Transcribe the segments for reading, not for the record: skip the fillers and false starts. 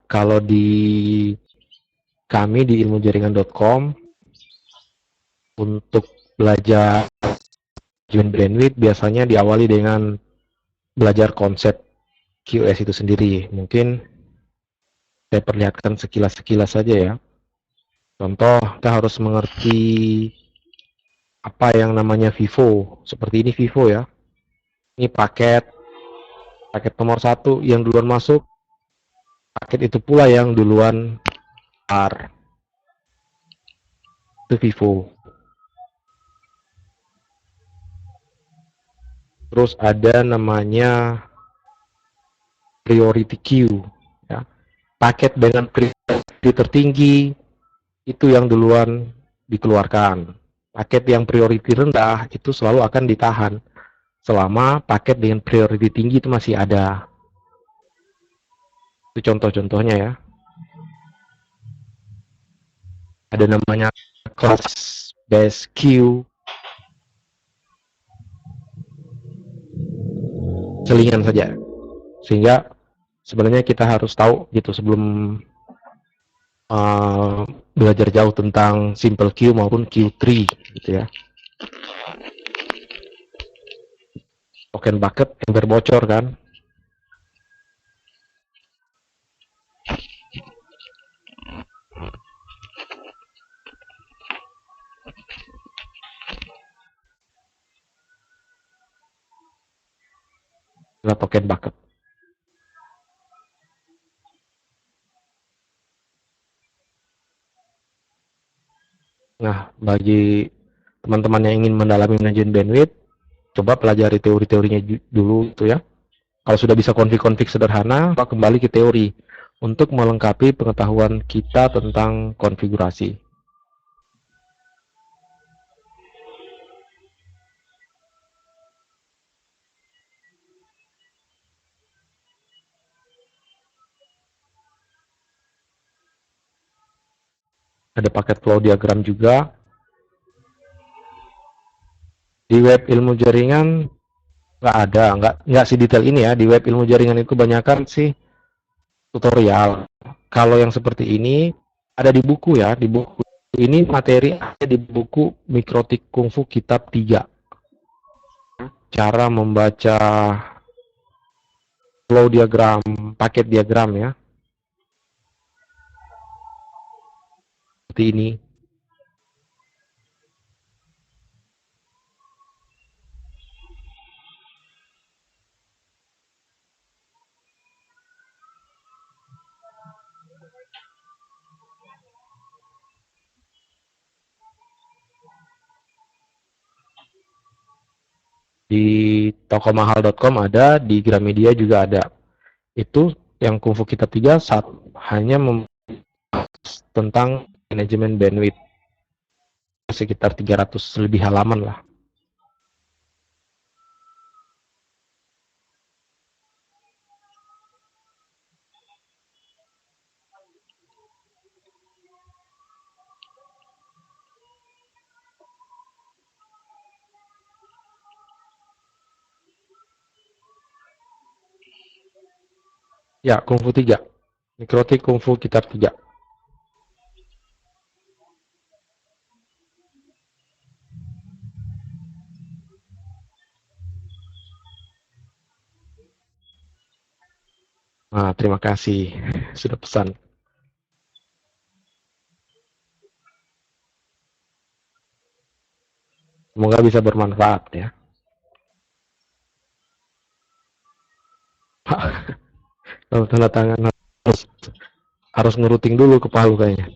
Kalau di kami di ilmujaringan.com untuk belajar manajemen bandwidth biasanya diawali dengan belajar konsep QoS itu sendiri. Mungkin saya perlihatkan sekilas-sekilas saja ya. Contoh, kita harus mengerti apa yang namanya Vivo. Seperti ini Vivo ya. Ini paket nomor 1 yang duluan masuk, paket itu pula yang duluan keluar. Itu Vivo. Terus ada namanya priority queue ya. Paket dengan priority tertinggi itu yang duluan dikeluarkan. Paket yang priority rendah itu selalu akan ditahan selama paket dengan priority tinggi itu masih ada. Itu contoh-contohnya ya. Ada namanya class based queue, selingan saja. Sehingga sebenarnya kita harus tahu gitu sebelum belajar jauh tentang simple queue maupun queue tree gitu ya. Token bucket yang berbocor kan. Adalah token bucket. Nah, bagi teman-teman yang ingin mendalami manajemen bandwidth, coba pelajari teori-teorinya dulu itu ya. Kalau sudah bisa konfig-konfig sederhana, kembali ke teori untuk melengkapi pengetahuan kita tentang konfigurasi. Ada paket flow diagram juga. Di web ilmu jaringan nggak ada, nggak sedetail ini ya. Di web ilmu jaringan itu kebanyakan sih tutorial. Kalau yang seperti ini ada di buku ya, di buku ini materi ada di buku Mikrotik Kungfu Kitab 3. Cara membaca flow diagram, paket diagram ya. Seperti ini. Di tokomahal.com ada, di Gramedia juga ada. Itu yang Kungfu Kitab 3 hanya membahas tentang manajemen bandwidth. Sekitar 300 lebih halaman lah. Ya, Kungfu 3. Mikrotik Kungfu Kitab 3. Nah, terima kasih sudah pesan. Semoga bisa bermanfaat ya. Kalau tanda tangan harus ngeruting dulu ke Palu kayaknya.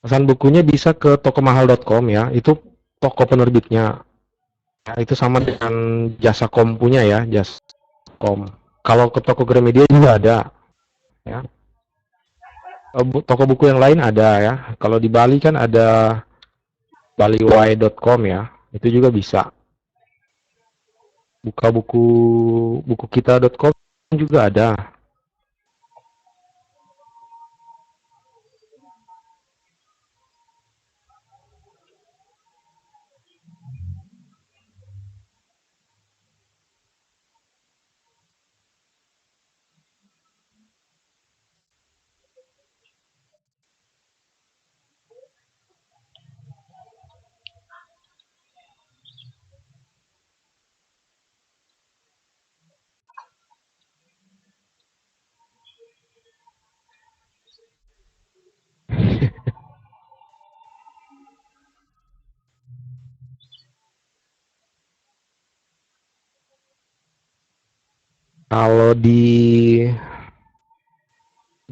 Pesan bukunya bisa ke tokomahal.com ya. Itu toko penerbitnya. Ya, itu sama dengan jasa kom punya ya, jasa kom. Kalau ke toko Gramedia juga ada. Ya. Toko buku yang lain ada ya. Kalau di Bali kan ada baliwai.com ya. Itu juga bisa. Buka buku kita.com juga ada. Kalau di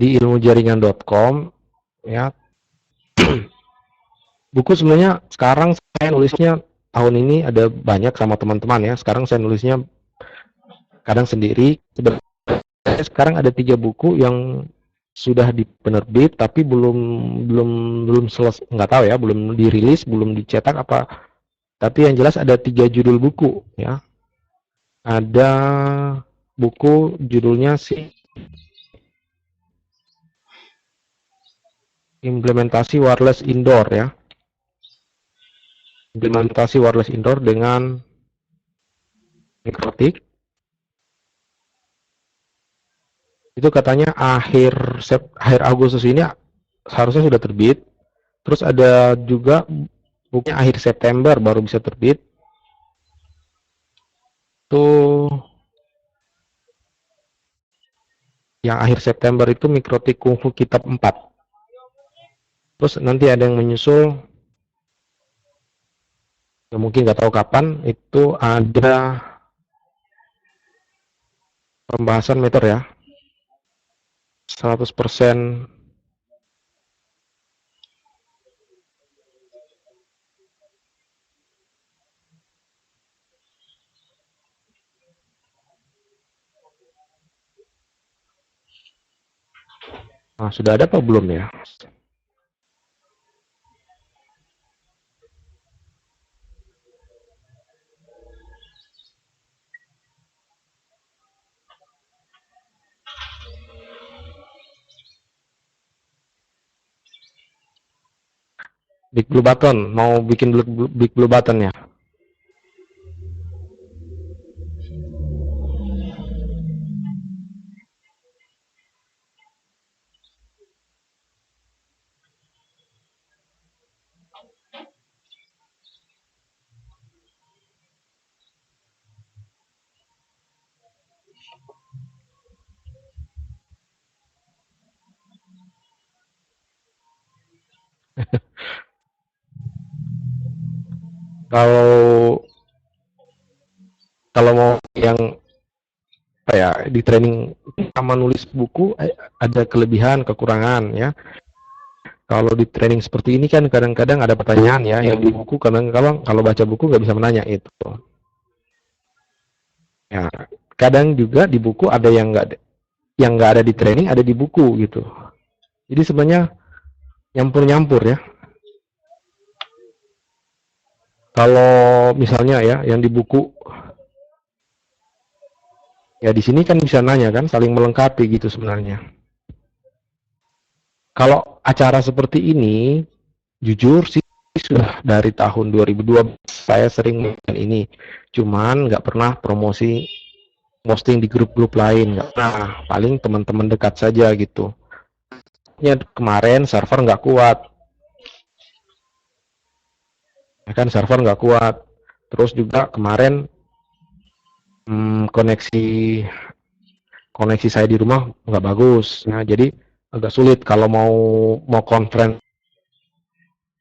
ilmujaringan.com ya, buku sebenarnya sekarang saya nulisnya tahun ini ada banyak sama teman-teman ya. Sekarang saya nulisnya kadang sendiri. Sekarang ada 3 buku yang sudah dipenerbit tapi belum belum belum selesai, nggak tahu ya, belum dirilis, belum dicetak apa. Tapi yang jelas ada 3 judul buku ya. Ada buku judulnya sih implementasi wireless indoor ya. Implementasi wireless indoor dengan mikrotik. Itu katanya akhir Agustus ini seharusnya sudah terbit. Terus ada juga bukunya akhir September baru bisa terbit. Tuh yang akhir September itu Mikrotik Kungfu Kitab 4. Terus nanti ada yang menyusul, ya mungkin nggak tahu kapan, itu ada pembahasan meter ya. 100%. Nah, sudah ada apa belum ya? Big Blue Button, mau bikin Big Blue Button ya? Kalau kalau mau yang apa ya, di training sama nulis buku ada kelebihan kekurangan ya. Kalau di training seperti ini kan kadang-kadang ada pertanyaan ya, yang di buku kadang-kadang kalau baca buku nggak bisa menanya itu. Ya, kadang juga di buku ada yang nggak ada di training, ada di buku gitu. Jadi sebenarnya nyampur-nyampur ya. Kalau misalnya ya yang di buku, ya di sini kan bisa nanya kan, saling melengkapi gitu sebenarnya. Kalau acara seperti ini, jujur sih sudah dari tahun 2012 saya sering melakukan ini. Cuman nggak pernah promosi posting di grup-grup lain, nggak pernah. Paling teman-teman dekat saja gitu. Ya, kemarin server nggak kuat, ya kan, server nggak kuat. Terus juga kemarin koneksi koneksi saya di rumah nggak bagus. Nah, jadi agak sulit kalau mau conference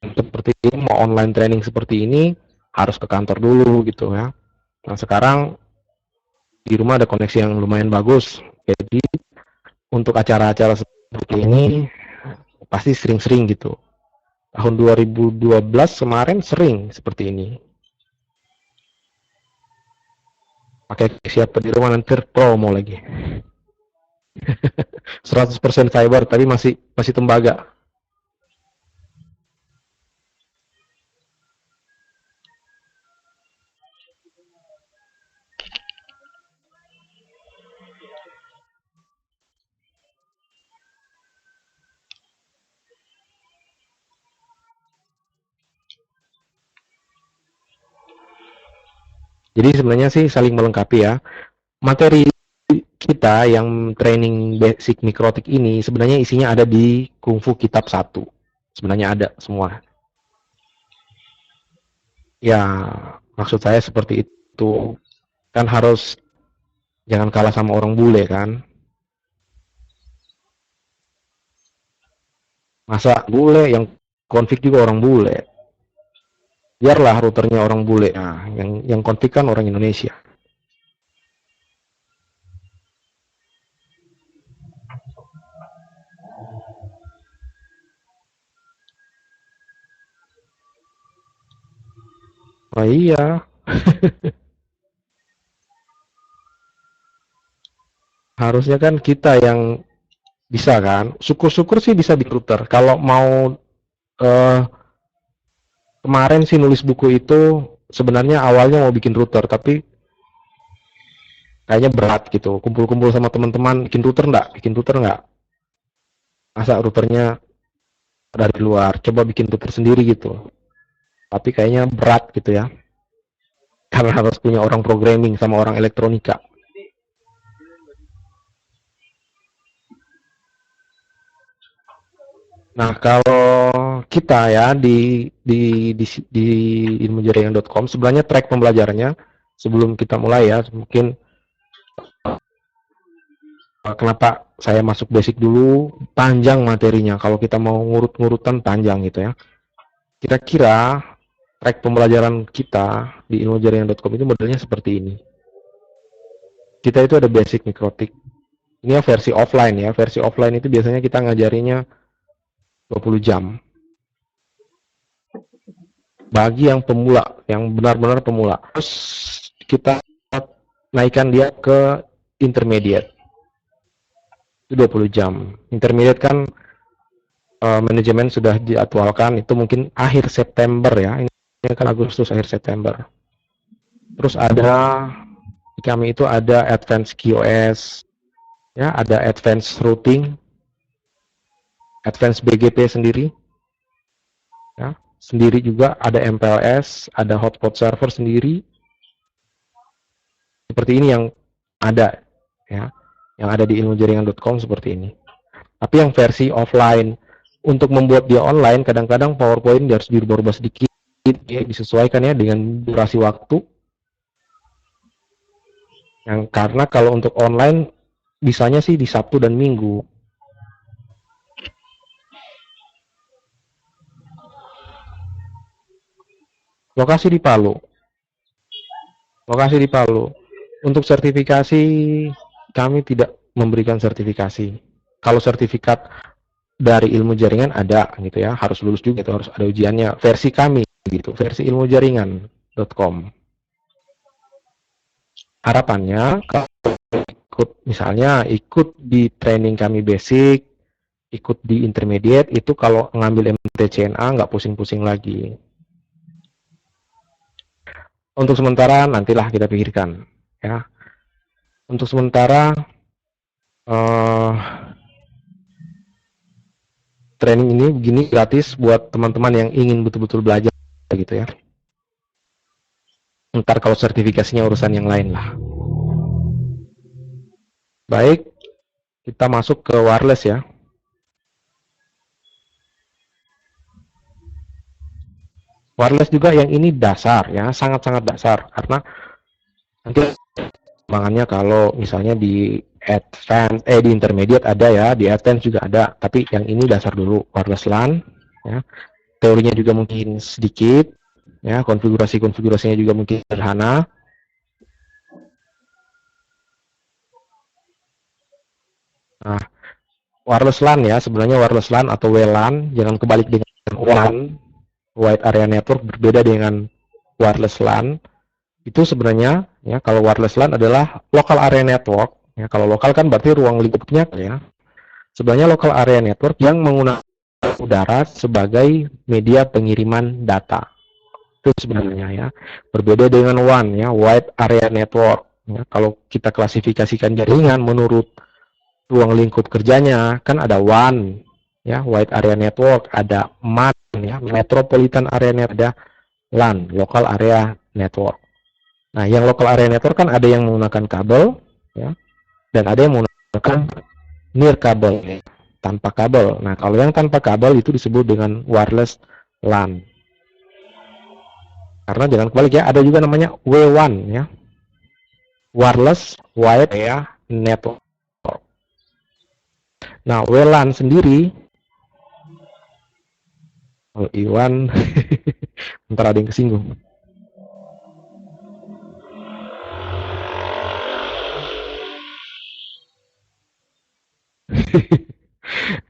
seperti ini, mau online training seperti ini, harus ke kantor dulu gitu ya. Nah, sekarang di rumah ada koneksi yang lumayan bagus. Jadi untuk acara-acara seperti ini pasti sering-sering gitu. Tahun 2012 kemarin sering seperti ini. Pakai siapa di rumah nanti promo lagi. 100% fiber tapi masih tembaga. Jadi sebenarnya sih saling melengkapi ya. Materi kita yang training basic mikrotik ini sebenarnya isinya ada di Kungfu Kitab 1. Sebenarnya ada semua. Ya, maksud saya seperti itu. Kan harus jangan kalah sama orang bule kan. Masa bule yang konfig juga orang bule. Biarlah routernya orang bule. Nah, yang konfig kan orang Indonesia. Oh iya, harusnya kan kita yang bisa kan. Syukur-syukur sih bisa di router. Kalau mau eh, kemarin sih nulis buku itu sebenarnya awalnya mau bikin router, tapi kayaknya berat gitu. Kumpul-kumpul sama teman-teman bikin router enggak? Bikin router enggak? Masa routernya dari luar? Coba bikin router sendiri gitu. Tapi kayaknya berat gitu ya. Karena harus punya orang programming sama orang elektronika. Nah, kalau kita ya di ilmujaringan.com sebenarnya track pembelajarannya sebelum kita mulai ya, mungkin kenapa saya masuk basic dulu, panjang materinya. Kalau kita mau ngurut-ngurutan panjang gitu ya. Kira-kira track pembelajaran kita di ilmujaringan.com itu modelnya seperti ini. Kita itu ada basic mikrotik. Ini ya versi offline ya. Versi offline itu biasanya kita ngajarinya 20 jam. Bagi yang pemula, yang benar-benar pemula. Terus kita naikkan dia ke intermediate. Itu 20 jam. Intermediate kan manajemen sudah dijadwalkan itu mungkin akhir September ya. Ini kan Agustus akhir September. Terus ada di kami itu ada advanced QoS, ya, ada advanced routing, advanced BGP sendiri, ya, sendiri juga ada MPLS, ada hotspot server sendiri. Seperti ini yang ada, ya, yang ada di ilmujaringan.com seperti ini. Tapi yang versi offline, untuk membuat dia online, kadang-kadang PowerPoint dia harus dirubah-rubah sedikit, ya, disesuaikan ya dengan durasi waktu. Yang karena kalau untuk online bisanya sih di Sabtu dan Minggu. Lokasi di Palu. Lokasi di Palu. Untuk sertifikasi kami tidak memberikan sertifikasi. Kalau sertifikat dari ilmu jaringan ada gitu ya, harus lulus juga itu harus ada ujiannya. Versi kami gitu, versi ilmujaringan.com. Harapannya kalau ikut misalnya ikut di training kami basic, ikut di intermediate itu kalau ngambil MTCNA nggak pusing-pusing lagi. Untuk sementara nantilah kita pikirkan ya. Untuk sementara training ini begini gratis buat teman-teman yang ingin betul-betul belajar gitu ya. Ntar kalau sertifikasinya urusan yang lain lah. Baik, kita masuk ke wireless ya. Wireless juga yang ini dasar ya, sangat-sangat dasar karena nanti perkembangannya kalau misalnya di advance di intermediate ada ya, di advance juga ada, tapi yang ini dasar dulu wireless LAN ya. Teorinya juga mungkin sedikit ya, konfigurasinya juga mungkin sederhana. Nah, wireless LAN ya, sebenarnya wireless LAN atau WLAN, jangan kebalik dengan WLAN, Wide Area Network, berbeda dengan wireless LAN. Itu sebenarnya ya, kalau wireless LAN adalah local area network Ya, kalau lokal kan berarti ruang lingkupnya ya. Sebenarnya local area network yang menggunakan udara sebagai media pengiriman data. Itu sebenarnya ya. Berbeda dengan WAN ya, wide area network. Ya, kalau kita klasifikasikan jaringan menurut ruang lingkup kerjanya kan ada WAN ya, wide area network, ada MAN ya, metropolitan area network, ada LAN, local area network. Nah, yang local area network kan ada yang menggunakan kabel ya, dan ada yang menggunakan near kabel ya, tanpa kabel. Nah, kalau yang tanpa kabel itu disebut dengan wireless LAN. Karena jangan kebalik ya, ada juga namanya W1 ya, wireless wide area network. Nah, WLAN sendiri, oh, Iwan, ntar ada yang kesinggung.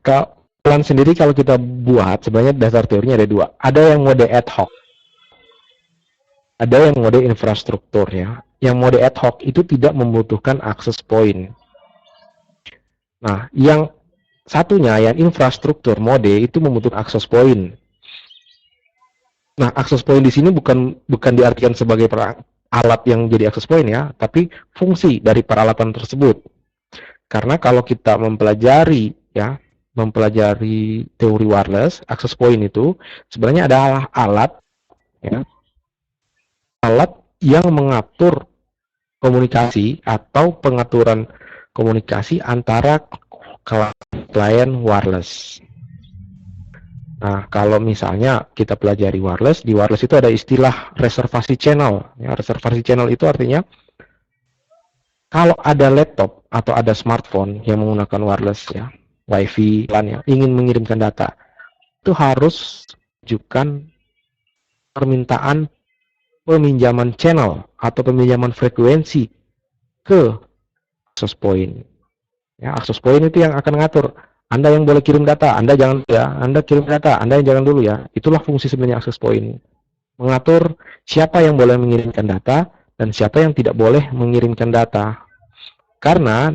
Kalau WLAN sendiri kalau kita buat, sebenarnya dasar teorinya ada dua. Ada yang mode ad hoc, ada yang mode infrastruktur ya. Yang mode ad hoc itu tidak membutuhkan access point. Nah, yang satunya yang infrastruktur mode itu membutuhkan access point. Nah, access point di sini bukan diartikan sebagai alat yang jadi access point ya, tapi fungsi dari peralatan tersebut. Karena kalau kita mempelajari ya, mempelajari teori wireless, access point itu sebenarnya adalah alat ya, alat yang mengatur komunikasi atau pengaturan komunikasi antara klien wireless. Nah, kalau misalnya kita pelajari wireless, di wireless itu ada istilah reservasi channel. Ya, reservasi channel itu artinya kalau ada laptop atau ada smartphone yang menggunakan wireless ya, WiFi, LAN ya, ingin mengirimkan data, itu harus ajukan permintaan peminjaman channel atau peminjaman frekuensi ke access point. Ya, access point itu yang akan ngatur. Anda yang boleh kirim data, Anda jangan ya, Anda kirim data, Anda yang jangan dulu ya. Itulah fungsi sebenarnya access point. Mengatur siapa yang boleh mengirimkan data dan siapa yang tidak boleh mengirimkan data. Karena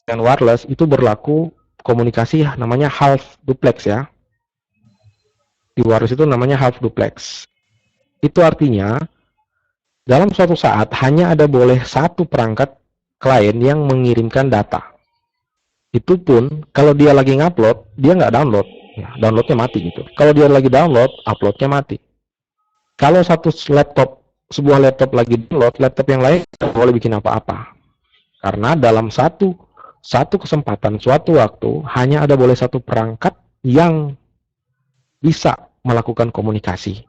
dengan wireless itu berlaku komunikasi namanya half duplex ya. Di wireless itu namanya half duplex. Itu artinya dalam suatu saat hanya ada boleh satu perangkat klien yang mengirimkan data. Itu pun kalau dia lagi ngupload, dia nggak download. Ya, downloadnya mati gitu. Kalau dia lagi download, uploadnya mati. Kalau sebuah laptop lagi download, laptop yang lain tidak boleh bikin apa-apa. Karena dalam satu kesempatan, suatu waktu, hanya ada boleh satu perangkat yang bisa melakukan komunikasi.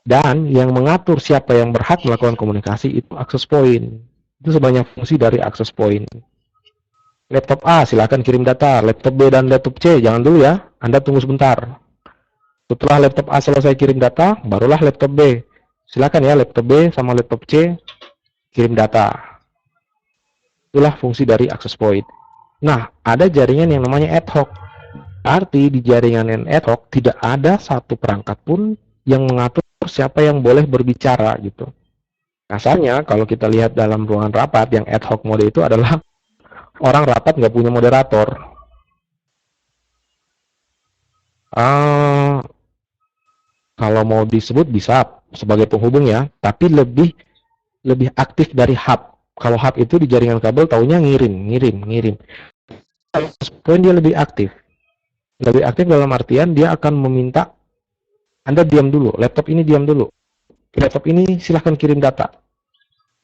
Dan yang mengatur siapa yang berhak melakukan komunikasi itu access point. Itu sebanyak fungsi dari access point. Laptop A silakan kirim data, laptop B dan laptop C jangan dulu ya, Anda tunggu sebentar. Setelah laptop A selesai kirim data, barulah laptop B. Silakan ya laptop B sama laptop C kirim data. Itulah fungsi dari access point. Nah, ada jaringan yang namanya ad hoc. Arti di jaringan yang ad hoc tidak ada satu perangkat pun yang mengatur siapa yang boleh berbicara gitu. Kasarnya kalau kita lihat dalam ruangan rapat yang ad hoc mode itu adalah orang rapat nggak punya moderator. Kalau mau disebut bisa sebagai penghubung ya, tapi lebih aktif dari hub. Kalau hub itu di jaringan kabel taunya ngirim. Poin dia lebih aktif. Lebih aktif dalam artian dia akan meminta Anda diam dulu, laptop ini diam dulu. Laptop ini silahkan kirim data.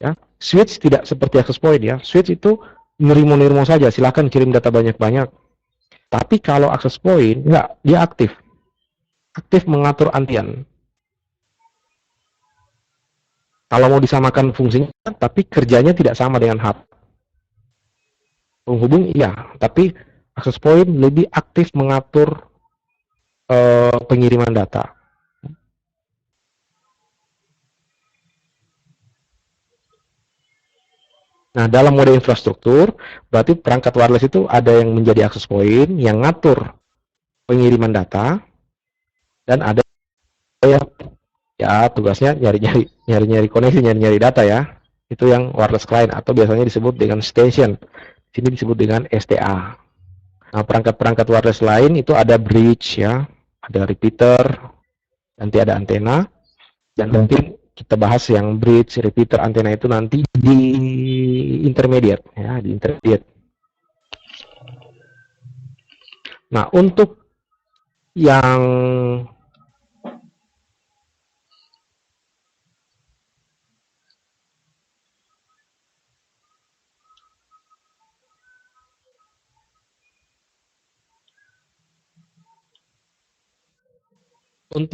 Ya, switch tidak seperti access point ya. Switch itu nirimo saja, silahkan kirim data banyak-banyak. Tapi kalau access point, enggak, dia aktif. Aktif mengatur antrian. Kalau mau disamakan fungsinya, tapi kerjanya tidak sama dengan hub. Penghubung iya, tapi access point lebih aktif mengatur pengiriman data. Nah, dalam mode infrastruktur, berarti perangkat wireless itu ada yang menjadi access point, yang ngatur pengiriman data, dan ada yang ya tugasnya nyari-nyari koneksi, nyari-nyari data ya. Itu yang wireless client atau biasanya disebut dengan station. Sini disebut dengan STA. Nah, perangkat-perangkat wireless lain itu ada bridge ya, ada repeater, nanti ada antena, dan mungkin kita bahas yang bridge, repeater, antena itu nanti di intermediate ya, di intermediate. Nah,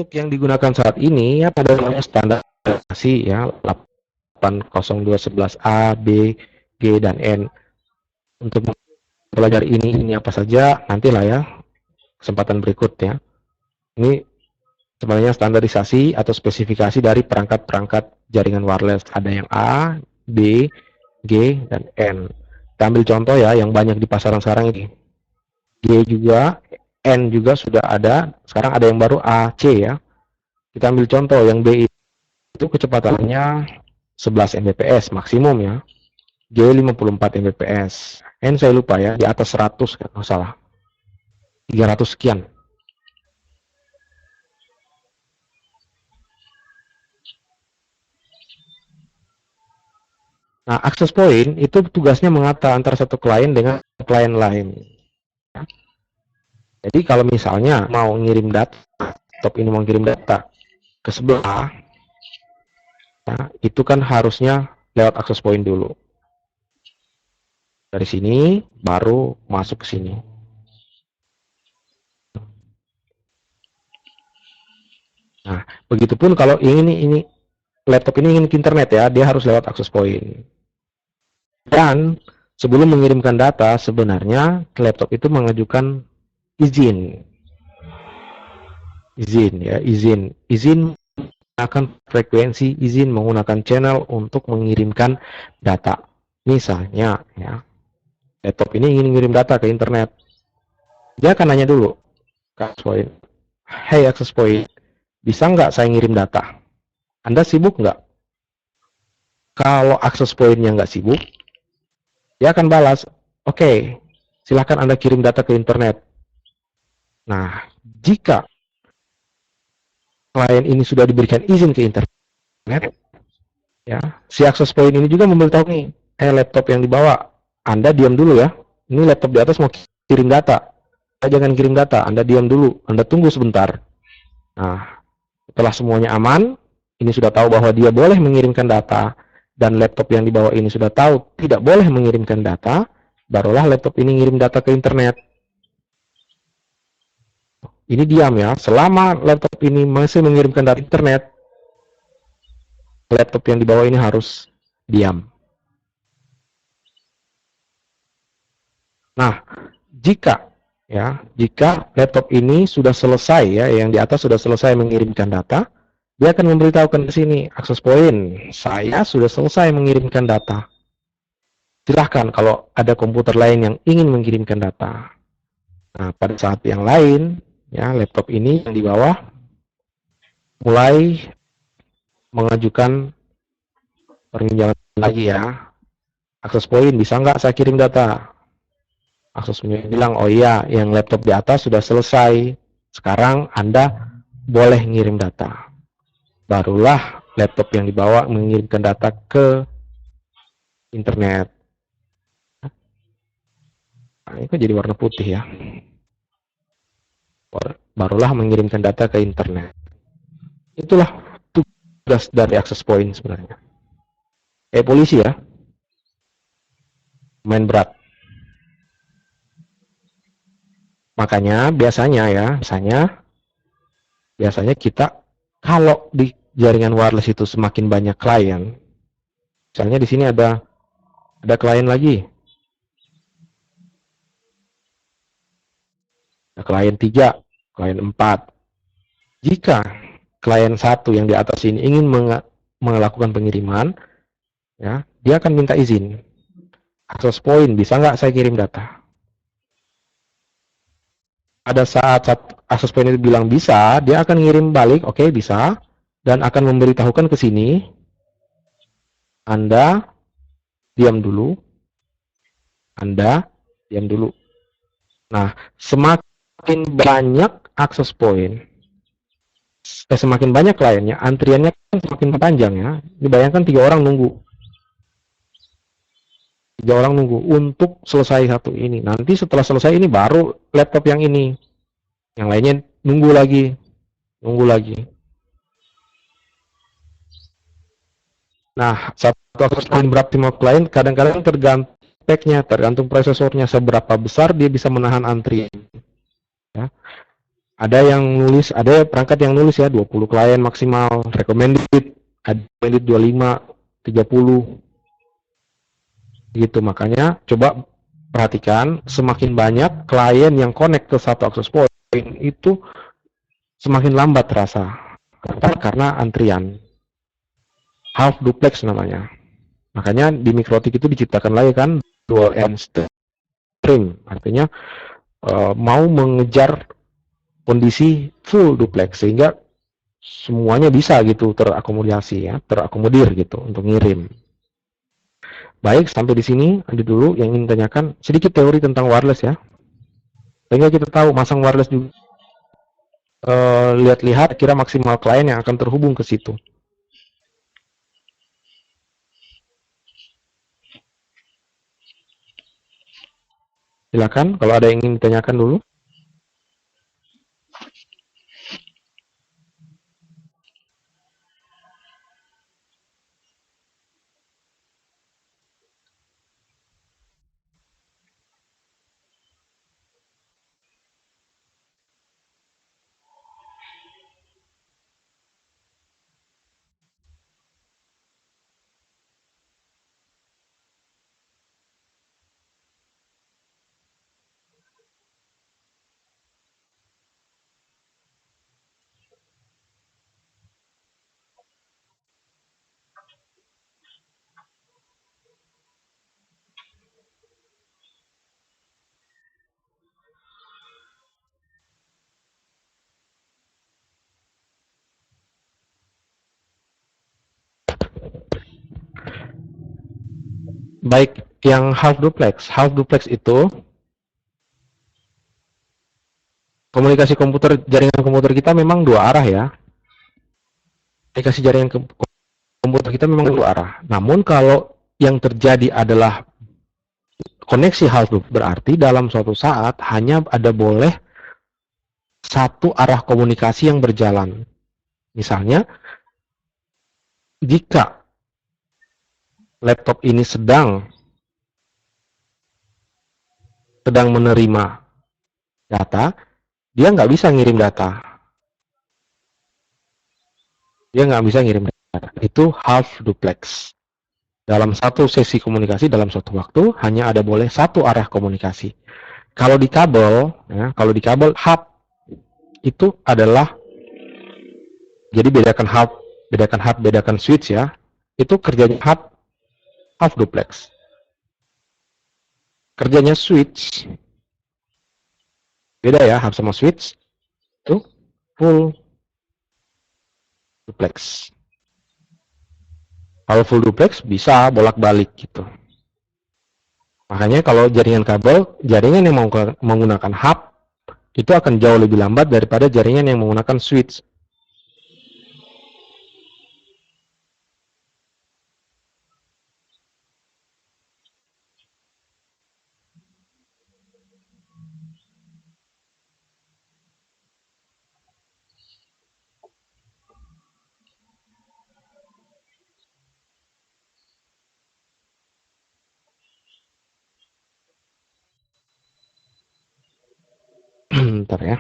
yang digunakan saat ini ya pada standarisasi ya 80211A, B, G, dan N. Untuk mempelajari ini apa saja nantilah ya kesempatan berikutnya. Ini sebenarnya standarisasi atau spesifikasi dari perangkat-perangkat jaringan wireless. Ada yang A, B, G, dan N. Kita ambil contoh ya yang banyak di pasaran sekarang ini. G juga, N juga sudah ada. Sekarang ada yang baru A, C ya. Kita ambil contoh yang B itu kecepatannya 11 Mbps maksimum ya. G 54 Mbps. N saya lupa ya, di atas 100 kan, nggak salah. 300 sekian. Nah, access point itu tugasnya mengata antara satu klien dengan klien lain. Jadi kalau misalnya mau ngirim data, laptop ini mau ngirim data ke sebelah, ya, itu kan harusnya lewat access point dulu. Dari sini baru masuk ke sini. Nah, begitupun kalau ini laptop ini ingin ke internet ya, dia harus lewat access point. Dan sebelum mengirimkan data, sebenarnya laptop itu mengajukan izin menggunakan frekuensi, izin menggunakan channel untuk mengirimkan data. Misalnya ya, laptop ini ingin mengirim data ke internet, dia akan nanya dulu ke access point, hey access point, bisa nggak saya ngirim data? Anda sibuk nggak? Kalau access point-nya nggak sibuk, dia akan balas, oke, silahkan Anda kirim data ke internet. Nah, jika klien ini sudah diberikan izin ke internet, ya, si access point ini juga memberitahu nih, laptop yang dibawa, Anda diam dulu ya, ini laptop di atas mau kirim data, jangan kirim data, Anda diam dulu, Anda tunggu sebentar. Nah, setelah semuanya aman, ini sudah tahu bahwa dia boleh mengirimkan data, dan laptop yang dibawa ini sudah tahu tidak boleh mengirimkan data, barulah laptop ini ngirim data ke internet. Ini diam ya, selama laptop ini masih mengirimkan data internet, laptop yang dibawa ini harus diam. Nah, jika laptop ini sudah selesai ya, yang di atas sudah selesai mengirimkan data, dia akan memberitahukan ke sini, access point, saya sudah selesai mengirimkan data. Silahkan kalau ada komputer lain yang ingin mengirimkan data. Nah, pada saat yang lain, ya, laptop ini yang di bawah mulai mengajukan perminjauan lagi ya. Access point, bisa nggak saya kirim data? Access point bilang, oh iya, yang laptop di atas sudah selesai. Sekarang Anda boleh ngirim data. Barulah laptop yang dibawa mengirimkan data ke internet. Nah, ini kan jadi warna putih ya. Barulah mengirimkan data ke internet. Itulah tugas dari access point sebenarnya. Polisi ya, main berat. Makanya biasanya kita kalau di jaringan wireless itu semakin banyak klien, misalnya di sini ada klien lagi, ada klien 3, klien 4. Jika klien 1 yang di atas ini ingin melakukan pengiriman, ya, dia akan minta izin. Access point, bisa nggak saya kirim data? Pada saat access point itu bilang bisa, dia akan ngirim balik, oke, bisa, dan akan memberitahukan ke sini Anda diam dulu, Anda diam dulu. Nah, semakin banyak akses point, semakin banyak kliennya, antriannya kan semakin panjang ya. Dibayangkan 3 orang nunggu. 3 orang nunggu untuk selesai satu ini. Nanti setelah selesai ini baru laptop yang ini. Yang lainnya nunggu lagi. Nunggu lagi. Nah, satu akses point beroptimal klien kadang-kadang tergantung speknya, tergantung prosesornya seberapa besar dia bisa menahan antrian. Ya. Ada yang nulis, ada perangkat yang nulis ya 20 klien maksimal, recommended, ada recommended 25, 30. Gitu, makanya coba perhatikan semakin banyak klien yang connect ke satu akses point itu semakin lambat terasa. Karena antrian. Half duplex namanya. Makanya di MikroTik itu diciptakan lagi kan dual end stream, artinya mau mengejar kondisi full duplex sehingga semuanya bisa gitu terakomodasi ya, terakomodir gitu untuk ngirim. Baik, sampai di sini ada dulu yang ingin tanyakan sedikit teori tentang wireless ya. Sehingga kita tahu masang wireless juga lihat-lihat kira maksimal klien yang akan terhubung ke situ. Silakan kalau ada yang ingin ditanyakan dulu. Baik, yang half duplex itu komunikasi komputer, jaringan komputer kita memang 2 arah ya. Komunikasi jaringan komputer kita memang 2 arah. Namun kalau yang terjadi adalah koneksi half duplex, berarti dalam suatu saat hanya ada boleh satu arah komunikasi yang berjalan. Misalnya, jika laptop ini sedang menerima data, dia nggak bisa ngirim data. Itu half duplex. Dalam satu sesi komunikasi dalam suatu waktu hanya ada boleh satu arah komunikasi. Kalau di kabel, ya, hub itu adalah, jadi bedakan switch ya. Itu kerjanya hub half duplex. Kerjanya switch beda ya, hub sama switch itu full duplex. Kalau full duplex bisa bolak-balik gitu. Makanya kalau jaringan kabel, jaringan yang menggunakan hub itu akan jauh lebih lambat daripada jaringan yang menggunakan switch. Bentar ya.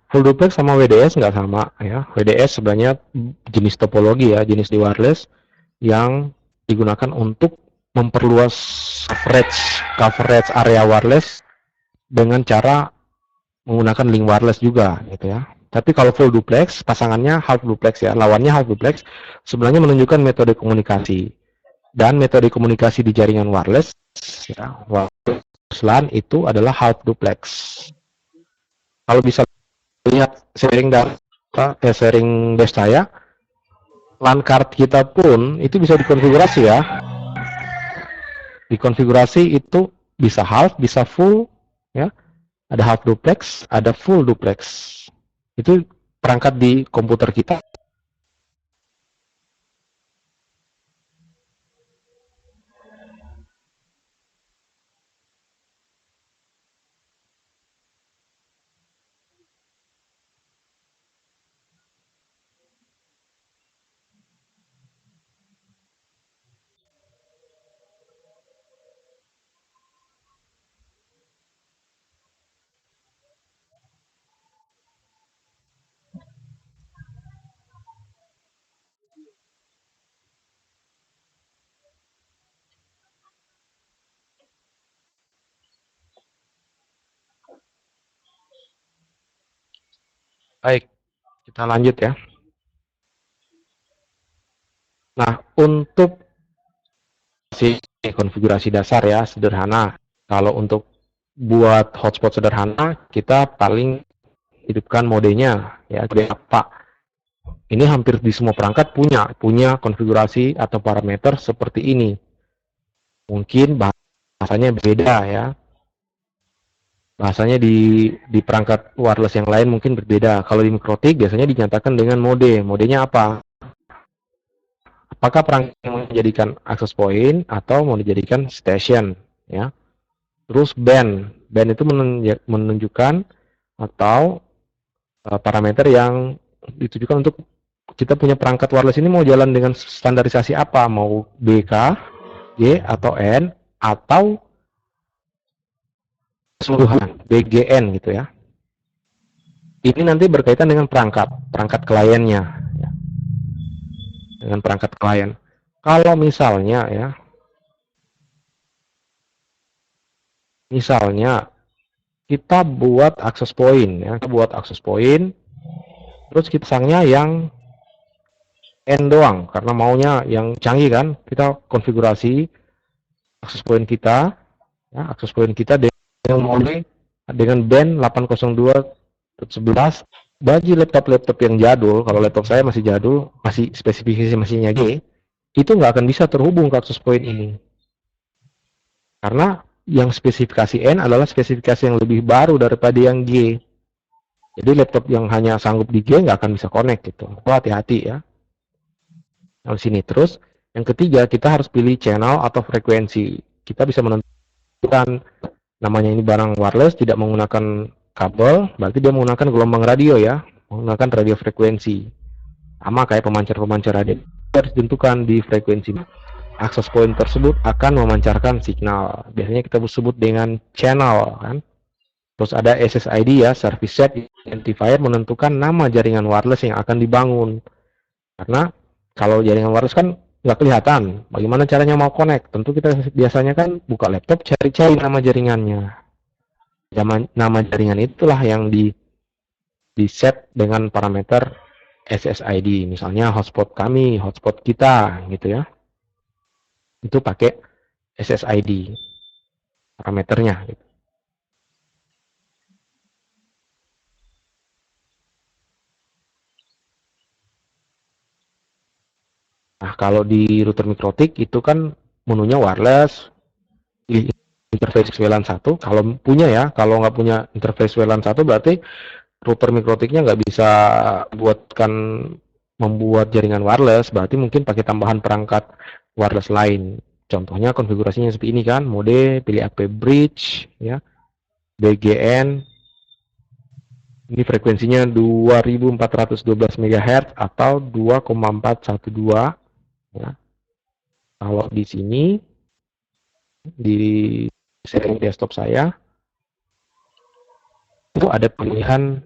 Full duplex sama WDS nggak sama ya. WDS sebenarnya jenis topologi ya, jenis di wireless yang digunakan untuk memperluas coverage area wireless dengan cara menggunakan link wireless juga gitu ya. Tapi kalau full duplex, pasangannya half duplex ya, lawannya half duplex, sebenarnya menunjukkan metode komunikasi. Dan metode komunikasi di jaringan wireless, ya, wireless LAN itu adalah half duplex. Kalau bisa lihat sharing data, sharing desk saya, LAN card kita pun itu bisa dikonfigurasi ya. Dikonfigurasi itu bisa half, bisa full, ya. Ada half duplex, ada full duplex. Itu perangkat di komputer kita. Baik, kita lanjut ya. Nah, untuk konfigurasi dasar ya, sederhana. Kalau untuk buat hotspot sederhana, kita paling hidupkan modenya ya, kode apa. Ini hampir di semua perangkat punya konfigurasi atau parameter seperti ini. Mungkin bahasanya beda ya. Bahasanya di perangkat wireless yang lain mungkin berbeda. Kalau di Mikrotik biasanya dinyatakan dengan mode. Modenya apa? Apakah perangkat yang menjadikan access point atau mau dijadikan station ya. Terus band itu menunjukkan atau parameter yang ditujukan untuk kita punya perangkat wireless ini mau jalan dengan standarisasi apa, mau BK, G atau N atau keseluruhan BGN gitu ya. Ini nanti berkaitan dengan perangkat kliennya ya. Dengan perangkat klien. Kalau misalnya ya, misalnya kita buat access point ya, terus kita pasangnya yang N doang karena maunya yang canggih kan, kita konfigurasi access point kita ya, dengan mode dengan band 802.11 bagi laptop yang jadul. Kalau laptop saya masih jadul, masih spesifikasi mesinnya G, itu nggak akan bisa terhubung ke access point ini karena yang spesifikasi N adalah spesifikasi yang lebih baru daripada yang G. Jadi laptop yang hanya sanggup di G nggak akan bisa connect gitu. Hati-hati ya. Nah, sini terus yang ketiga kita harus pilih channel atau frekuensi. Kita bisa menentukan namanya ini barang wireless tidak menggunakan kabel, berarti dia menggunakan gelombang radio ya, menggunakan radio frekuensi. Sama kayak pemancar-pemancar radio harus ditentukan di frekuensi. Access point tersebut akan memancarkan signal. Biasanya kita sebut dengan channel kan. Terus ada SSID ya, Service Set Identifier, menentukan nama jaringan wireless yang akan dibangun. Karena kalau jaringan wireless kan nggak kelihatan. Bagaimana caranya mau connect? Tentu kita biasanya kan buka laptop, cari-cari nama jaringannya. Nama jaringan itulah yang di set dengan parameter SSID. Misalnya hotspot kami, hotspot kita gitu ya. Itu pakai SSID parameternya gitu. Nah, kalau di router Mikrotik itu kan menunya wireless, interface WLAN 1, kalau punya ya, kalau nggak punya interface WLAN 1 berarti router Mikrotiknya nggak bisa membuat jaringan wireless, berarti mungkin pakai tambahan perangkat wireless lain. Contohnya konfigurasinya seperti ini kan, mode, pilih AP bridge, ya, BGN, ini frekuensinya 2412 MHz atau 2,412, ya. Kalau di sini, di sharing desktop saya, itu ada pilihan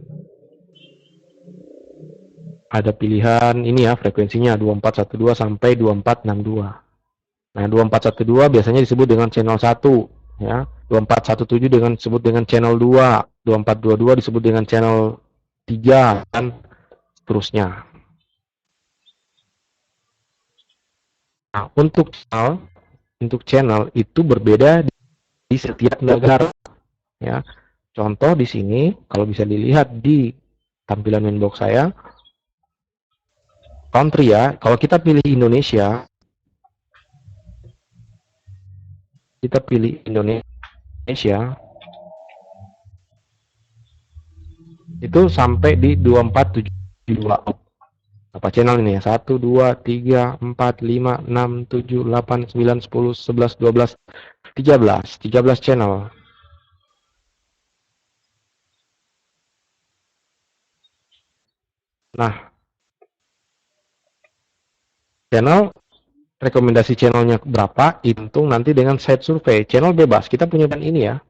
ini ya, frekuensinya 2412 sampai 2462. Nah, 2412 biasanya disebut dengan channel 1 ya. 2417 dengan disebut dengan channel 2, 2422 disebut dengan channel 3, dan seterusnya. Nah, untuk channel itu berbeda di setiap negara, ya. Contoh di sini, kalau bisa dilihat di tampilan inbox saya, country ya, kalau kita pilih Indonesia, itu sampai di 2472. Apa channel ini ya? 1, 2, 3, 4, 5, 6, 7, 8, 9, 10, 11, 12, 13 channel. Nah, channel, rekomendasi channelnya berapa, hitung nanti dengan site survei. Channel bebas, kita punya dan ini ya,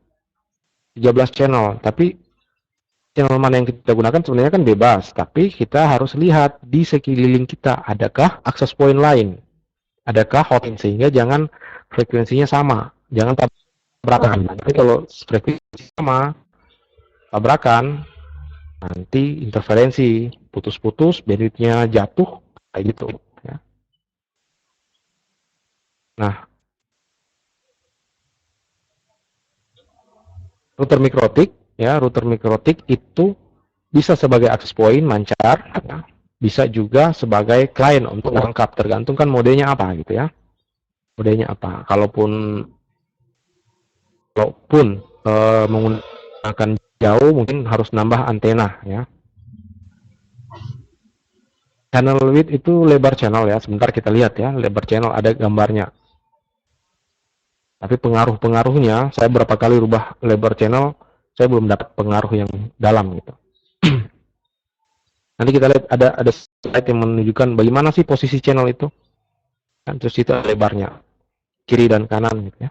13 channel, tapi channel mana yang kita gunakan sebenarnya kan bebas, tapi kita harus lihat di sekeliling kita, adakah akses point lain, adakah hotline, sehingga jangan frekuensinya sama, jangan tabrakan. Tapi kalau frekuensi sama, tabrakan, nanti interferensi, putus-putus, bandwidthnya jatuh, kayak gitu. Ya. Nah, router mikrotik, ya, router mikrotik itu bisa sebagai access point mancar, ya. Bisa juga sebagai client untuk lengkap, tergantung kan modenya apa gitu ya. Modenya apa. Kalaupun menggunakan jauh, mungkin harus nambah antena ya. Channel width itu lebar channel ya. Sebentar kita lihat ya, lebar channel ada gambarnya. Tapi pengaruh-pengaruhnya, saya berapa kali rubah lebar channel, saya belum dapat pengaruh yang dalam gitu. Nanti kita lihat ada slide yang menunjukkan bagaimana sih posisi channel itu. Kan, terus itu lebarnya, kiri dan kanan gitu ya.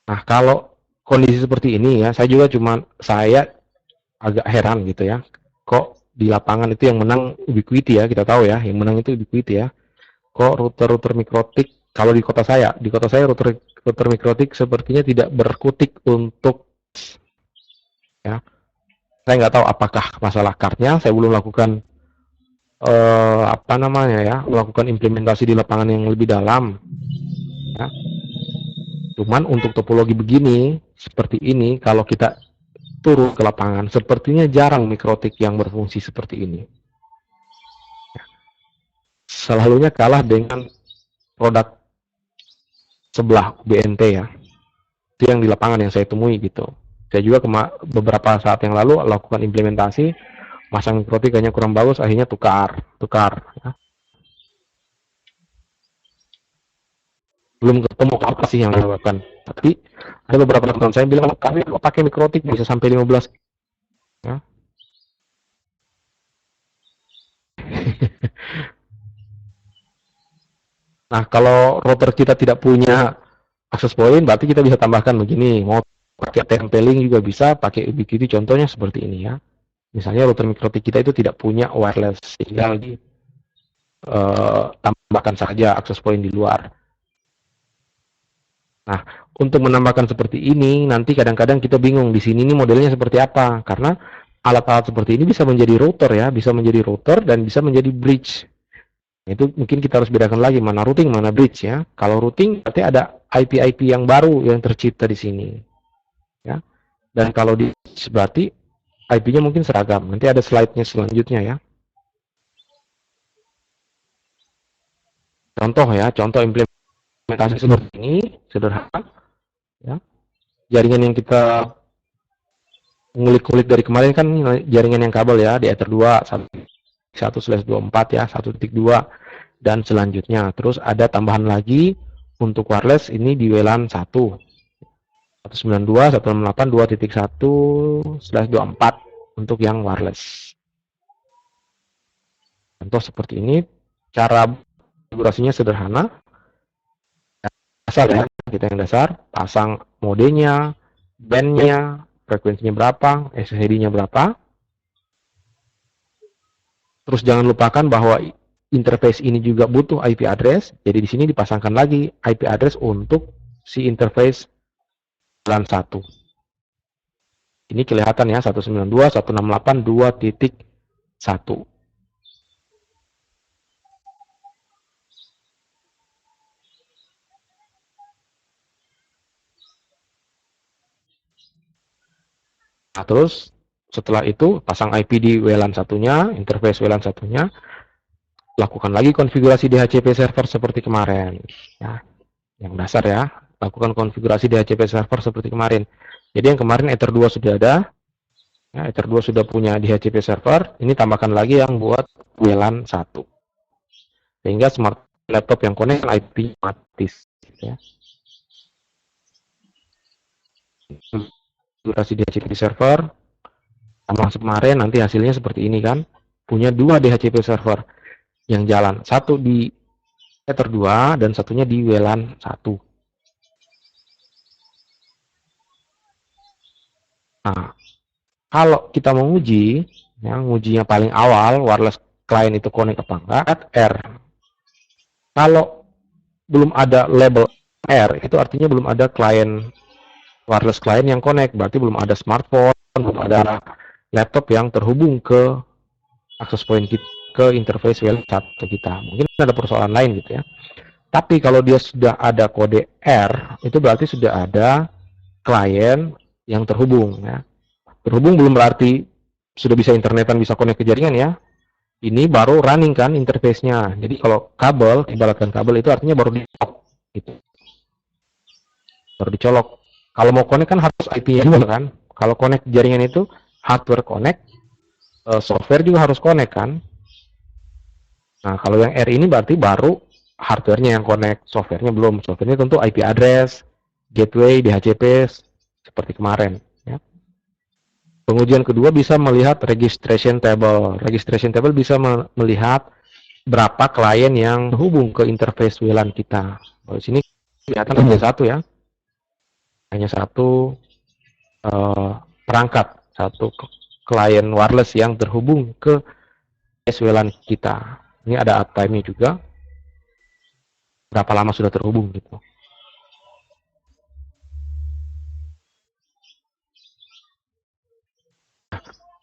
Nah, kalau kondisi seperti ini ya, saya agak heran gitu ya. Kok di lapangan itu yang menang Ubiquiti ya, kita tahu ya, yang menang itu Ubiquiti ya. Kok router mikrotik, kalau di kota saya router mikrotik sepertinya tidak berkutik untuk ya. Saya nggak tahu apakah masalah cardnya, saya belum lakukan melakukan implementasi di lapangan yang lebih dalam. Ya. Cuman untuk topologi begini, seperti ini, kalau kita turun ke lapangan, sepertinya jarang mikrotik yang berfungsi seperti ini. Selalunya kalah dengan produk sebelah BNT ya. Itu yang di lapangan yang saya temui gitu. Saya juga beberapa saat yang lalu lakukan implementasi, masang mikrotik hanya kurang bagus, akhirnya tukar. Ya. Belum ketemu apa sih yang dilakukan. Tapi ada beberapa teman saya bilang, kami pakai mikrotik bisa sampai 15. Ya. Nah, kalau router kita tidak punya akses point, berarti kita bisa tambahkan begini. Mau pakai tempeling juga bisa, pakai Ubiquiti contohnya seperti ini ya. Misalnya router mikrotik kita itu tidak punya wireless, tinggal di tambahkan saja akses point di luar. Nah, untuk menambahkan seperti ini, nanti kadang-kadang kita bingung di sini ini modelnya seperti apa, karena alat-alat seperti ini bisa menjadi router ya, bisa menjadi router dan bisa menjadi bridge. Itu mungkin kita harus bedakan lagi mana routing, mana bridge ya. Kalau routing berarti ada IP-IP yang baru yang tercipta di sini. Ya. Dan kalau di berarti IP-nya mungkin seragam. Nanti ada slide-nya selanjutnya ya. Contoh implementasi seperti ini sederhana ya. Jaringan yang kita ngulik-ngulik dari kemarin kan jaringan yang kabel ya, di Ether 2 1/24 ya, 1.2 dan selanjutnya. Terus ada tambahan lagi untuk wireless ini di WLAN 192.168.2.1/24 untuk yang wireless. Contoh seperti ini, cara konfigurasinya sederhana. Dasar ya, kita yang dasar, pasang modenya, bandnya, frekuensinya berapa, SSID-nya berapa. Terus jangan lupakan bahwa interface ini juga butuh IP address, jadi di sini dipasangkan lagi IP address untuk si interface WLAN 1. Ini kelihatan ya, 192.168.2.1. Nah, terus setelah itu pasang IP di WLAN satunya, interface WLAN satunya, lakukan lagi konfigurasi DHCP server seperti kemarin. Ya, yang dasar ya, lakukan konfigurasi DHCP server seperti kemarin. Jadi yang kemarin Ether 2 sudah ada, ya, Ether 2 sudah punya DHCP server, ini tambahkan lagi yang buat WLAN 1. Sehingga smart laptop yang connect IP otomatis. Ya. Konfigurasi DHCP server, sama kemarin nanti hasilnya seperti ini kan, punya 2 DHCP server yang jalan, satu di Ether 2 dan satunya di WLAN 1. Nah, kalau kita mau uji, yang ujinya paling awal, wireless client itu connect apa enggak, R. Kalau belum ada label R, itu artinya belum ada client, wireless client yang connect, berarti belum ada smartphone, belum ada laptop yang terhubung ke access point kita, ke interface WLAN 1 kita. Mungkin ada persoalan lain gitu ya. Tapi kalau dia sudah ada kode R, itu berarti sudah ada klien yang terhubung ya. Terhubung belum berarti sudah bisa internetan, bisa connect ke jaringan ya. Ini baru running kan interface-nya. Jadi kalau kabel, ibaratkan kabel itu artinya baru dicolok gitu. Baru dicolok. Kalau mau connect kan harus IP-nya juga kan. Kalau connect jaringan itu hardware connect, software juga harus connect kan. Nah, kalau yang R ini berarti baru hardware-nya yang connect, software-nya belum. Software-nya tentu IP address, gateway, DHCP seperti kemarin ya. Pengujian kedua bisa melihat registration table. Registration table bisa melihat berapa klien yang terhubung ke interface WLAN kita. Di sini kelihatan hanya satu ya. Hanya satu perangkat, satu klien wireless yang terhubung ke WLAN kita. Ini ada uptime-nya juga. Berapa lama sudah terhubung gitu.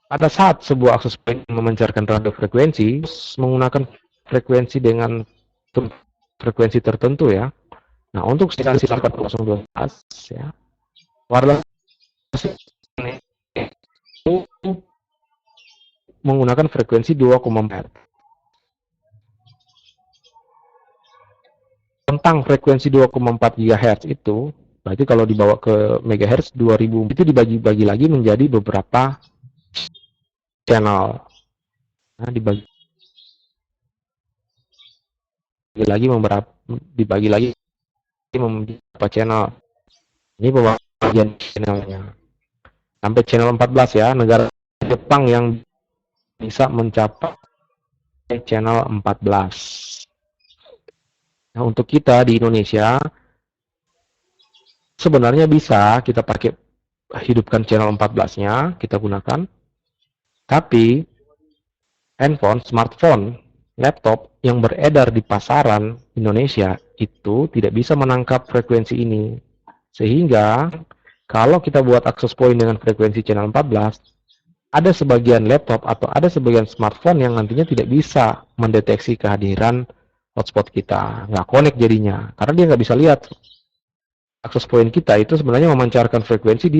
Pada saat sebuah akses point memancarkan radio frekuensi, menggunakan frekuensi dengan frekuensi tertentu ya. Nah, untuk sinyal 4012 ya, wireless itu menggunakan frekuensi 2,4. Tentang frekuensi 2,4 GHz itu, berarti kalau dibawa ke megahertz 2000 itu dibagi-bagi lagi menjadi beberapa channel. Nah, dibagi lagi beberapa channel. Ini pembagian channelnya. Sampai channel 14 ya, negara Jepang yang bisa mencapai channel 14. Nah, untuk kita di Indonesia sebenarnya bisa kita pakai hidupkan channel 14-nya, kita gunakan. Tapi handphone, smartphone, laptop yang beredar di pasaran Indonesia itu tidak bisa menangkap frekuensi ini. Sehingga kalau kita buat access point dengan frekuensi channel 14, ada sebagian laptop atau ada sebagian smartphone yang nantinya tidak bisa mendeteksi kehadiran hotspot kita. Nggak connect jadinya. Karena dia nggak bisa lihat access point kita itu sebenarnya memancarkan frekuensi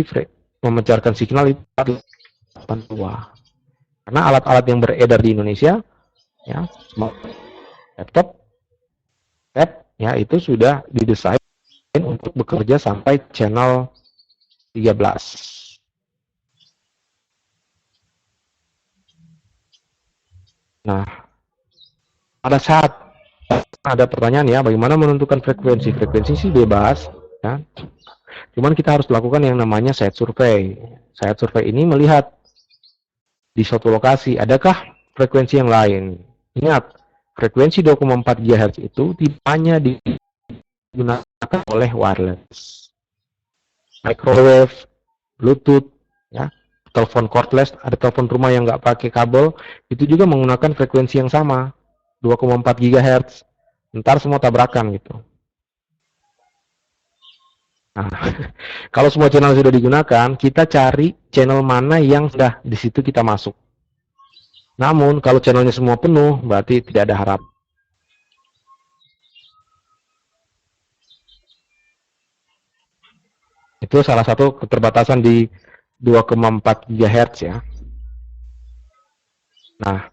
memancarkan signal itu 82. Karena alat-alat yang beredar di Indonesia, ya, laptop, tab, ya itu sudah didesain untuk bekerja sampai channel 13. Nah, pada saat ada pertanyaan ya, bagaimana menentukan frekuensi? Frekuensi sih bebas, ya. Cuman kita harus lakukan yang namanya site survey. Site survey ini melihat di suatu lokasi, adakah frekuensi yang lain? Ingat, frekuensi 2,4 GHz itu tipenya digunakan oleh wireless. Microwave, Bluetooth, ya, telepon cordless, ada telepon rumah yang nggak pakai kabel, itu juga menggunakan frekuensi yang sama. 2,4 GHz. Ntar semua tabrakan gitu. Nah, kalau semua channel sudah digunakan, kita cari channel mana yang sudah di situ kita masuk. Namun kalau channelnya semua penuh, berarti tidak ada harap. Itu salah satu keterbatasan di 2,4 GHz ya. Nah,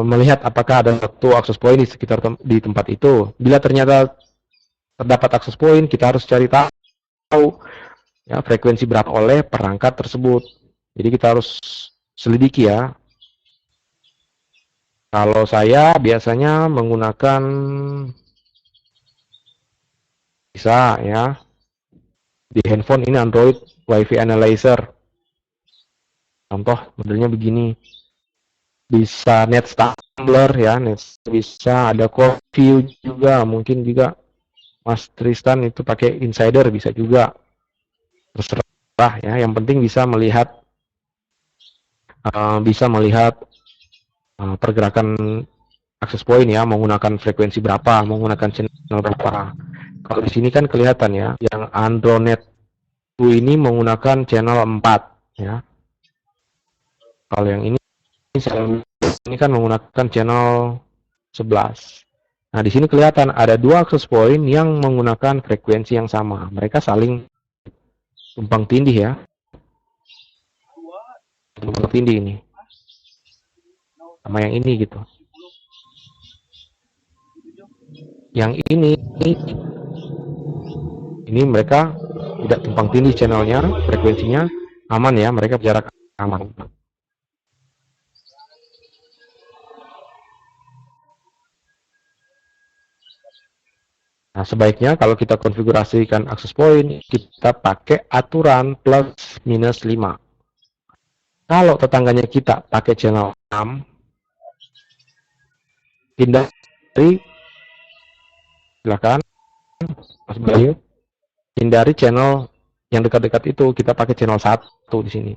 melihat apakah ada satu akses point di sekitar di tempat itu. Bila ternyata terdapat akses point, kita harus cari tahu ya frekuensi berapa oleh perangkat tersebut. Jadi kita harus selidiki ya. Kalau saya biasanya menggunakan bisa ya di handphone ini Android WiFi Analyzer. Contoh modelnya begini. Bisa net tumbler ya, net, bisa ada view juga, mungkin juga Mas Tristan itu pakai insider bisa juga, terserah ya. Yang penting bisa melihat pergerakan akses point ya, menggunakan frekuensi berapa, menggunakan channel berapa. Kalau di sini kan kelihatan ya, yang Andronet 2 ini menggunakan channel 4 ya. Kalau yang ini kan menggunakan channel 11. Nah, di sini kelihatan ada dua akses point yang menggunakan frekuensi yang sama. Mereka saling tumpang tindih ya. Tumpang tindih ini. Sama yang ini gitu. Yang ini mereka tidak tumpang tindih channelnya, frekuensinya aman ya, mereka berjarak aman. Nah, sebaiknya kalau kita konfigurasikan akses point, kita pakai aturan plus minus 5. Kalau tetangganya kita pakai channel 6, hindari, silakan Mas Bayu, hindari channel yang dekat-dekat itu, kita pakai channel 1 di sini.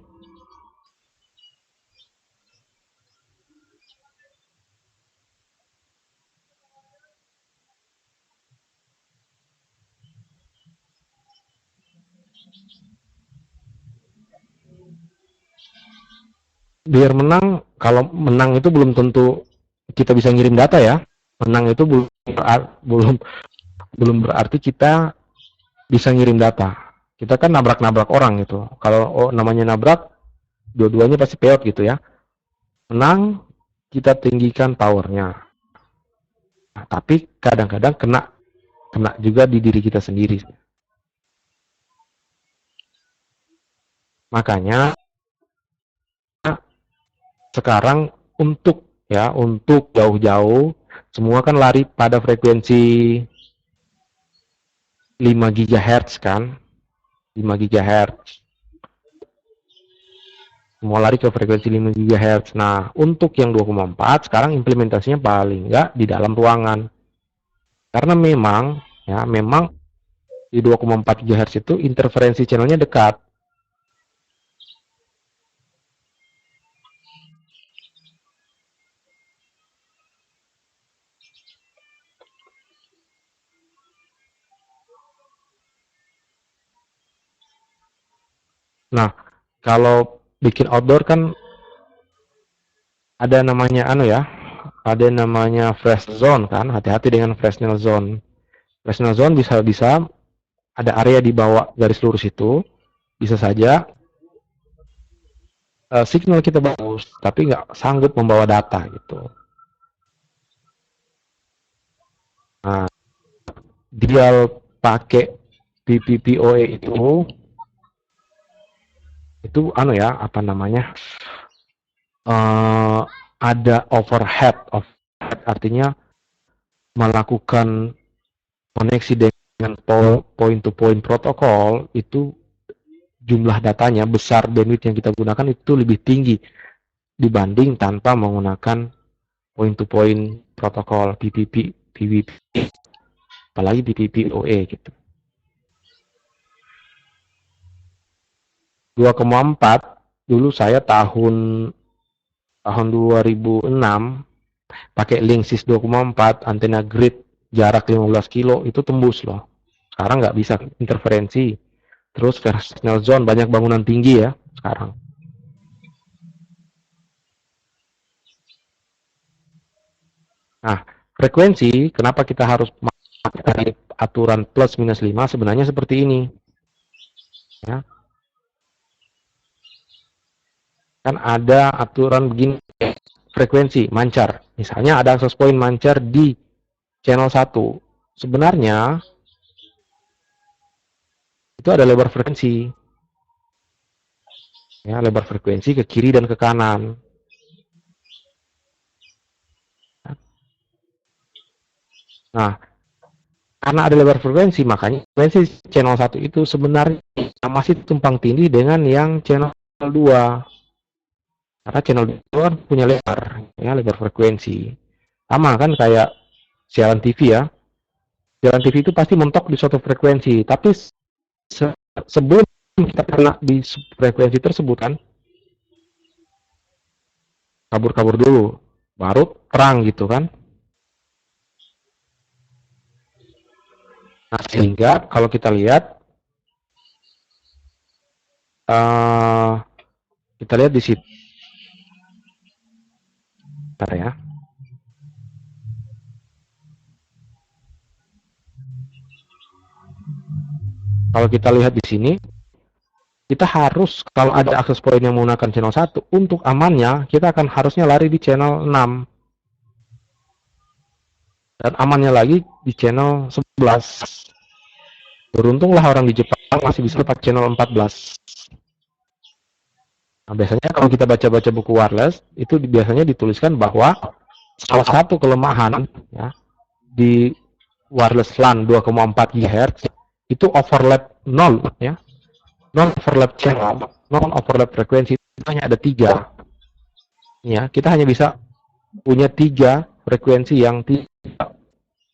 Biar menang, kalau menang itu belum tentu kita bisa ngirim data ya. Menang itu belum berarti kita bisa ngirim data. Kita kan nabrak-nabrak orang gitu. Kalau namanya nabrak, dua-duanya pasti peot gitu ya. Menang, kita tinggikan powernya. Nah, tapi kadang-kadang kena juga di diri kita sendiri. Makanya sekarang untuk jauh-jauh semua kan lari pada frekuensi 5 GHz kan, 5 GHz. Semua lari ke frekuensi 5 GHz. Nah, untuk yang 2,4 sekarang implementasinya paling enggak di dalam ruangan. Karena memang di 2,4 GHz itu interferensi channelnya dekat. Nah, kalau bikin outdoor kan ada namanya ada namanya flash zone kan, hati-hati dengan fresnel zone. Fresnel zone bisa ada area di bawah garis lurus itu, bisa saja signal kita bagus, tapi nggak sanggup membawa data gitu. Nah, dia pakai PPPoE itu apa namanya, ada overhead artinya melakukan koneksi dengan point to point protokol itu jumlah datanya besar, bandwidth yang kita gunakan itu lebih tinggi dibanding tanpa menggunakan point to point protokol PPP apalagi PPPoE gitu. 2,4 dulu saya tahun tahun 2006 pakai Linksys 2,4 antena grid jarak 15 kilo itu tembus loh. Sekarang nggak bisa interferensi. Terus Fresnel zone banyak bangunan tinggi ya sekarang. Nah, frekuensi kenapa kita harus pakai aturan plus minus 5 sebenarnya seperti ini. Ya. Kan ada aturan begini, frekuensi mancar. Misalnya ada akses point mancar di channel 1. Sebenarnya itu ada lebar frekuensi. Ya, lebar frekuensi ke kiri dan ke kanan. Nah, karena ada lebar frekuensi, makanya frekuensi channel 1 itu sebenarnya masih tumpang tindih dengan yang channel 2. Karena channel 2 punya lebar, ya, lebar frekuensi. Sama kan kayak siaran TV ya. Siaran TV itu pasti mentok di suatu frekuensi, tapi sebelum kita kena di frekuensi tersebut kan, kabur-kabur dulu, baru terang gitu kan. Nah, sehingga kalau kita lihat, di situ, bentar ya. Kalau kita lihat di sini, kita harus, kalau ada akses point yang menggunakan channel 1, untuk amannya, kita akan harusnya lari di channel 6. Dan amannya lagi di channel 11. Beruntunglah orang di Jepang masih bisa dapat channel 14. Nah, biasanya kalau kita baca-baca buku wireless, itu biasanya dituliskan bahwa salah satu kelemahan ya, di wireless LAN 2,4 GHz itu overlap 0 ya. Non overlap channel, non overlap frekuensi itu hanya ada 3. Ya, kita hanya bisa punya 3 frekuensi yang tidak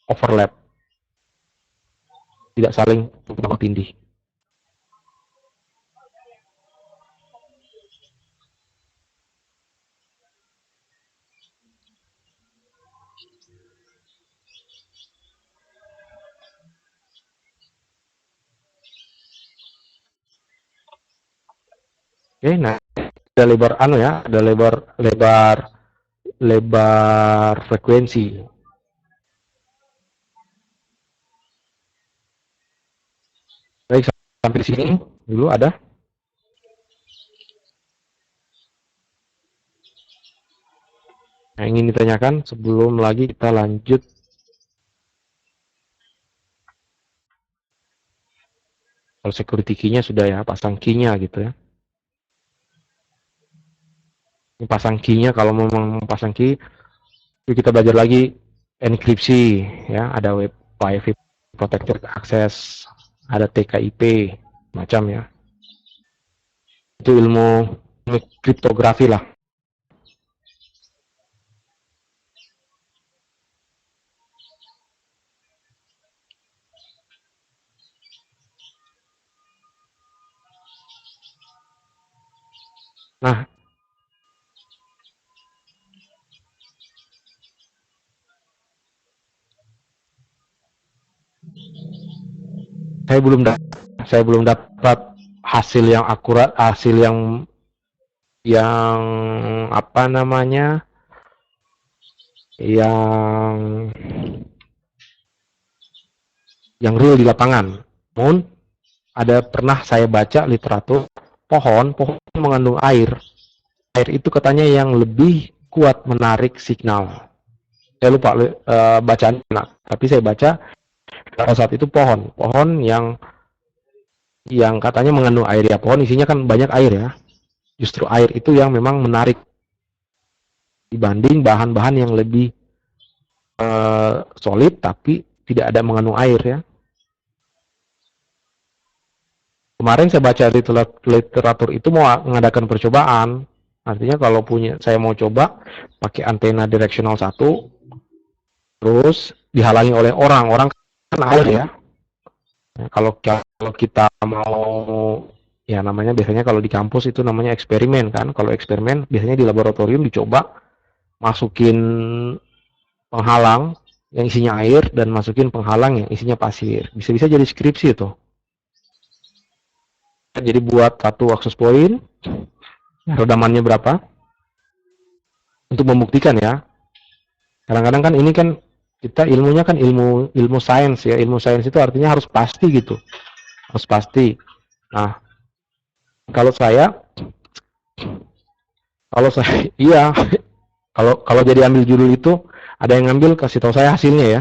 overlap. Tidak saling tumpang tindih. Oke, nah ada lebar ya, ada lebar frekuensi. Baik, sampai di sini dulu ada. Yang ingin ditanyakan sebelum lagi kita lanjut. Kalau security key-nya sudah ya, pasang key-nya gitu ya. Ini pasang key-nya, kalau memang pasang key, kita belajar lagi enkripsi ya, ada web Wi-Fi protected access, ada TKIP macam ya. Itu ilmu kriptografi lah. Nah, saya belum dapat hasil yang akurat, hasil yang apa namanya, yang real di lapangan. Namun ada pernah saya baca literatur pohon mengandung air. Air itu katanya yang lebih kuat menarik signal. Saya lupa bacaan, tapi saya baca pada saat itu pohon yang katanya mengandung air ya. Pohon isinya kan banyak air ya. Justru air itu yang memang menarik dibanding bahan-bahan yang lebih solid tapi tidak ada mengandung air ya. Kemarin saya baca literatur itu mau mengadakan percobaan. Artinya kalau saya mau coba pakai antena directional 1, terus dihalangi oleh orang kan air ya. Kalau kita mau Ya namanya biasanya kalau di kampus itu namanya eksperimen kan. Kalau eksperimen biasanya di laboratorium dicoba masukin penghalang yang isinya air dan masukin penghalang yang isinya pasir. Bisa-bisa jadi skripsi itu. Jadi buat satu akses point, redamannya berapa, untuk membuktikan ya. Kadang-kadang kan ini kan kita ilmunya kan ilmu ilmu sains ya. Ilmu sains itu artinya harus pasti gitu. Harus pasti. Nah, kalau saya iya, kalau kalau jadi ambil judul itu ada yang ngambil kasih tahu saya hasilnya ya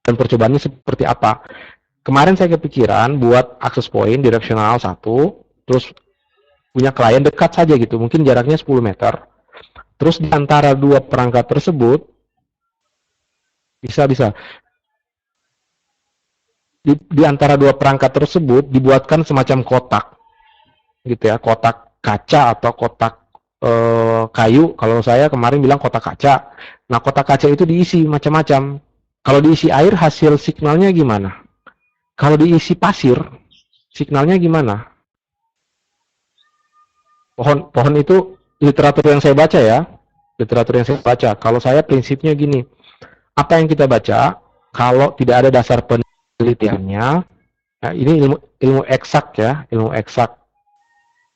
dan percobaannya seperti apa. Kemarin saya kepikiran buat akses point direksional satu, terus punya klien dekat saja gitu, mungkin jaraknya 10 meter. Terus di antara dua perangkat tersebut bisa di antara dua perangkat tersebut dibuatkan semacam kotak gitu ya, kotak kaca atau kotak kayu. Kalau saya kemarin bilang kotak kaca. Nah, kotak kaca itu diisi macam-macam. Kalau diisi air, hasil signalnya gimana? Kalau diisi pasir, signalnya gimana? Pohon itu literatur yang saya baca ya, literatur yang saya baca. Kalau saya prinsipnya gini, apa yang kita baca, kalau tidak ada dasar penelitiannya, nah ini ilmu eksak ya, ilmu eksak.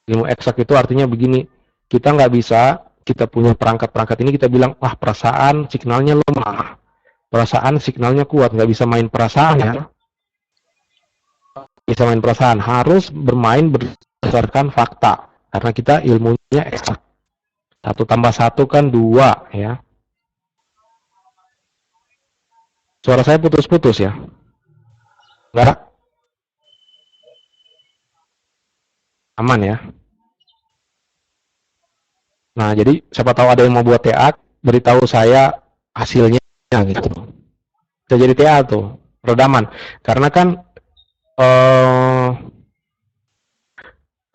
Ilmu eksak itu artinya begini, kita nggak bisa, kita punya perangkat-perangkat ini kita bilang, wah perasaan signalnya lemah, perasaan signalnya kuat, nggak bisa main perasaan ya, bisa main perasaan, harus bermain berdasarkan fakta, karena kita ilmunya eksak. Satu tambah satu kan dua ya. Suara saya putus-putus ya? Enggak? Aman ya? Nah, jadi siapa tahu ada yang mau buat TA, beritahu saya hasilnya gitu. Bisa jadi TA tuh, redaman. Karena kan eh,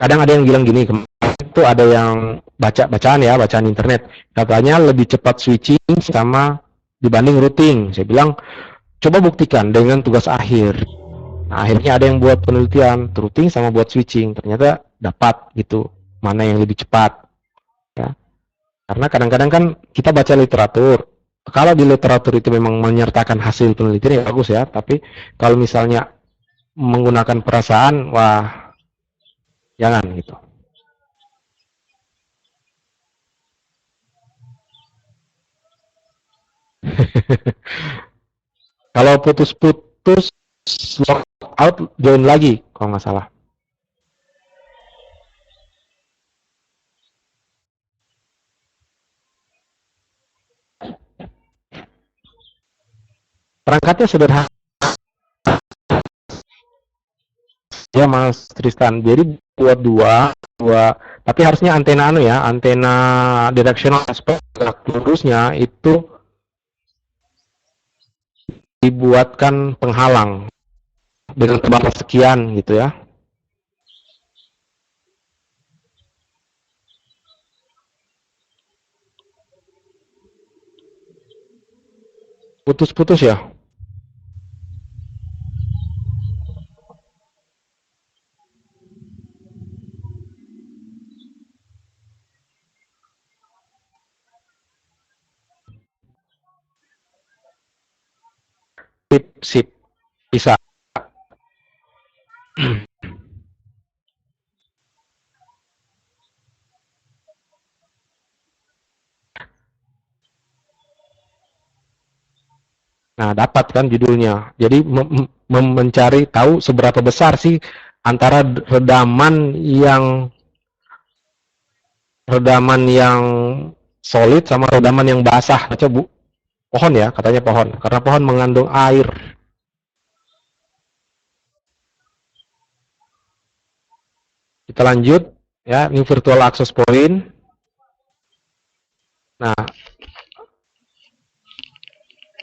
kadang ada yang bilang gini, kemarin itu ada yang bacaan ya, bacaan internet. Katanya lebih cepat switching sama dibanding routing. Saya bilang, coba buktikan dengan tugas akhir. Nah, akhirnya ada yang buat penelitian routing sama buat switching. Ternyata dapat gitu, mana yang lebih cepat. Ya. Karena kadang-kadang kan kita baca literatur. Kalau di literatur itu memang menyertakan hasil penelitian ya bagus ya. Tapi kalau misalnya menggunakan perasaan, wah jangan gitu. Kalau putus-putus, log out, join lagi kalau nggak salah. Perangkatnya sederhana ya Mas Tristan. Jadi buat dua, tapi harusnya antena anu ya, antena directional aspek lurusnya itu dibuatkan penghalang dengan tebal sekian gitu ya. Putus-putus ya. Sip, sip. Bisa. Nah, dapat kan judulnya. Jadi mencari tahu seberapa besar sih antara redaman yang solid sama redaman yang basah. Baca Bu, pohon ya, katanya pohon. Karena pohon mengandung air. Kita lanjut ya, ini virtual access point. Nah,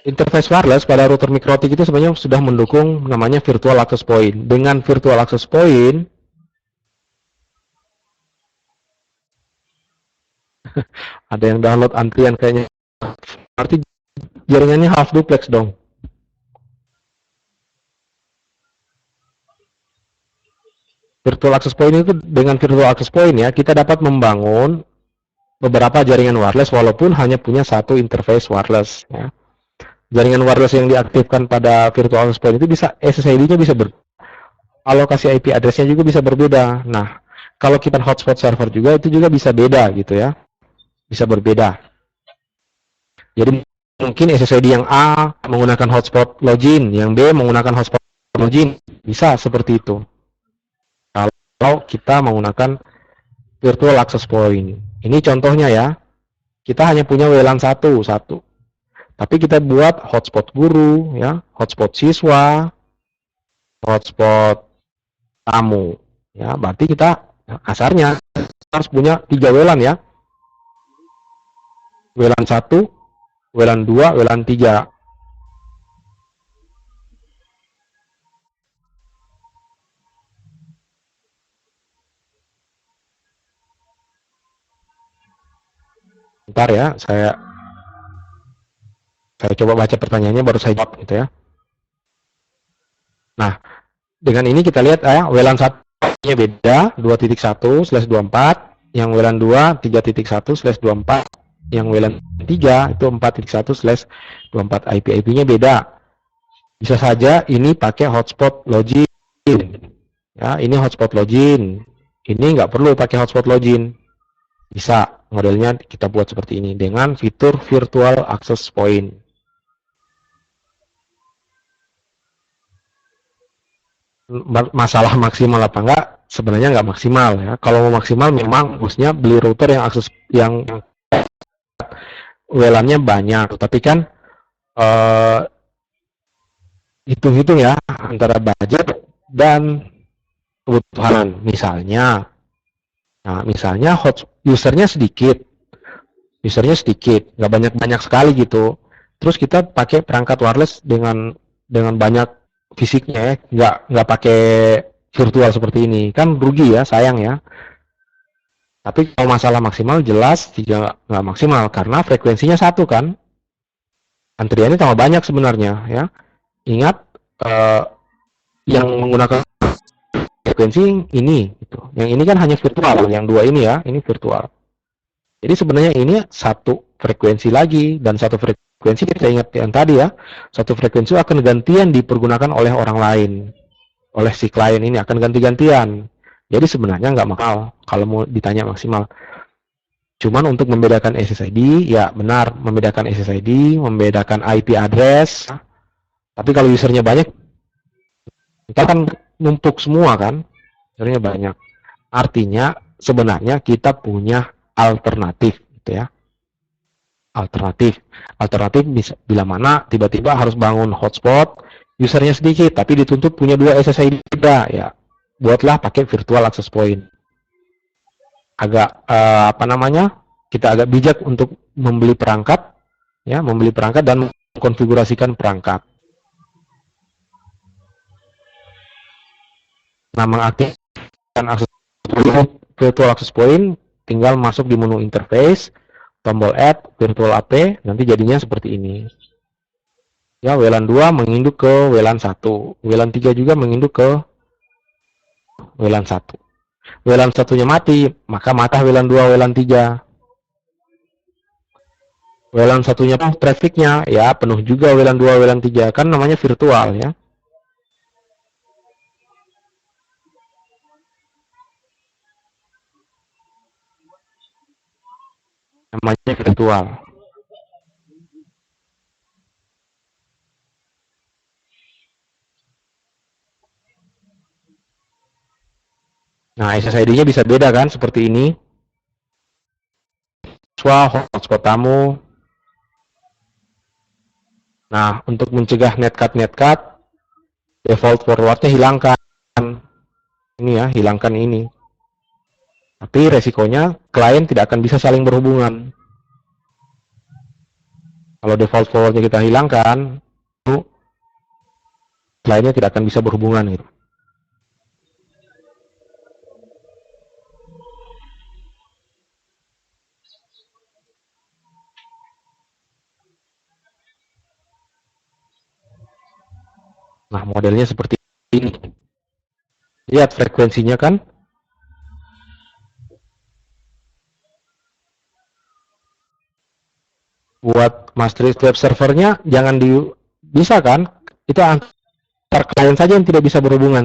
interface wireless pada router mikrotik itu sebenarnya sudah mendukung namanya virtual access point. Dengan virtual access point, ada yang download antrian kayaknya. Berarti jaringannya half duplex dong. Virtual access point itu, dengan virtual access point ya, kita dapat membangun beberapa jaringan wireless walaupun hanya punya satu interface wireless ya. Jaringan wireless yang diaktifkan pada virtual access point itu bisa SSID-nya bisa alokasi IP address-nya juga bisa berbeda. Nah, kalau kita hotspot server juga itu juga bisa beda gitu ya. Bisa berbeda. Jadi mungkin SSID yang A menggunakan hotspot login, yang B menggunakan hotspot login. Bisa seperti itu. Kalau kita menggunakan virtual access point. Ini contohnya ya. Kita hanya punya WLAN satu. Tapi kita buat hotspot guru, ya, hotspot siswa, hotspot tamu. Ya, berarti kita kasarnya harus punya 3 WLAN ya. WLAN 1, WLAN 2, WLAN 3. Bentar ya, saya coba baca pertanyaannya baru saya jawab gitu ya. Nah, dengan ini kita lihat ya, WLAN 1-nya beda, 2.1/24, yang WLAN 2 3.1/24, yang WLAN 3 itu 4.1/24. IP-nya beda. Bisa saja ini pakai hotspot login. Ya, ini hotspot login. Ini nggak perlu pakai hotspot login. Bisa modelnya kita buat seperti ini dengan fitur virtual access point. Masalah maksimal apa enggak? Sebenarnya nggak maksimal ya. Kalau mau maksimal memang harusnya beli router yang akses yang WLAN-nya banyak. Tapi kan hitung-hitung ya antara budget dan kebutuhan. Misalnya usernya sedikit, nggak banyak-banyak sekali gitu. Terus kita pakai perangkat wireless dengan banyak fisiknya ya, nggak pakai virtual seperti ini, kan rugi ya, sayang ya. Tapi kalau masalah maksimal jelas tidak nggak maksimal karena frekuensinya satu kan, antriannya tambah banyak sebenarnya ya. Ingat eh, yang menggunakan frekuensi ini, gitu. Yang ini kan hanya virtual, yang dua ini ya, ini virtual. Jadi sebenarnya ini satu frekuensi lagi dan satu frekuensi kita ingat yang tadi ya, satu frekuensi akan gantian dipergunakan oleh orang lain, oleh si klien ini akan ganti-gantian. Jadi sebenarnya nggak mahal kalau mau ditanya maksimal. Cuman untuk membedakan SSID, ya benar membedakan SSID, membedakan IP address. Tapi kalau usernya banyak, kita kan numpuk semua kan, usernya banyak. Artinya sebenarnya kita punya alternatif, gitu ya. Alternatif bisa bila mana tiba-tiba harus bangun hotspot, usernya sedikit, tapi dituntut punya 2 SSID juga, ya. Buatlah pakai virtual access point. Agak apa namanya? Kita agak bijak untuk membeli perangkat, ya, membeli perangkat dan mengkonfigurasikan perangkat. Nah, mengaktifkan virtual access point, tinggal masuk di menu interface, tombol add virtual AP, nanti jadinya seperti ini. Ya, WLAN 2 menginduk ke WLAN 1, WLAN 3 juga menginduk ke WLAN 1. WLAN satunya mati, maka mata WLAN 2, WLAN 3. WLAN satunya trafficnya, ya penuh juga WLAN 2, WLAN 3, kan namanya virtual ya. Namanya virtual. Nah, SSID-nya bisa beda kan, seperti ini. Hotspot tamu. Nah, untuk mencegah netcut, default forwardnya hilangkan. Ini ya, hilangkan ini. Tapi resikonya klien tidak akan bisa saling berhubungan. Kalau default forwardnya kita hilangkan, kliennya tidak akan bisa berhubungan gitu. Nah, modelnya seperti ini. Lihat frekuensinya kan. Buat master web servernya jangan bisa kan? Itu antar klien saja yang tidak bisa berhubungan.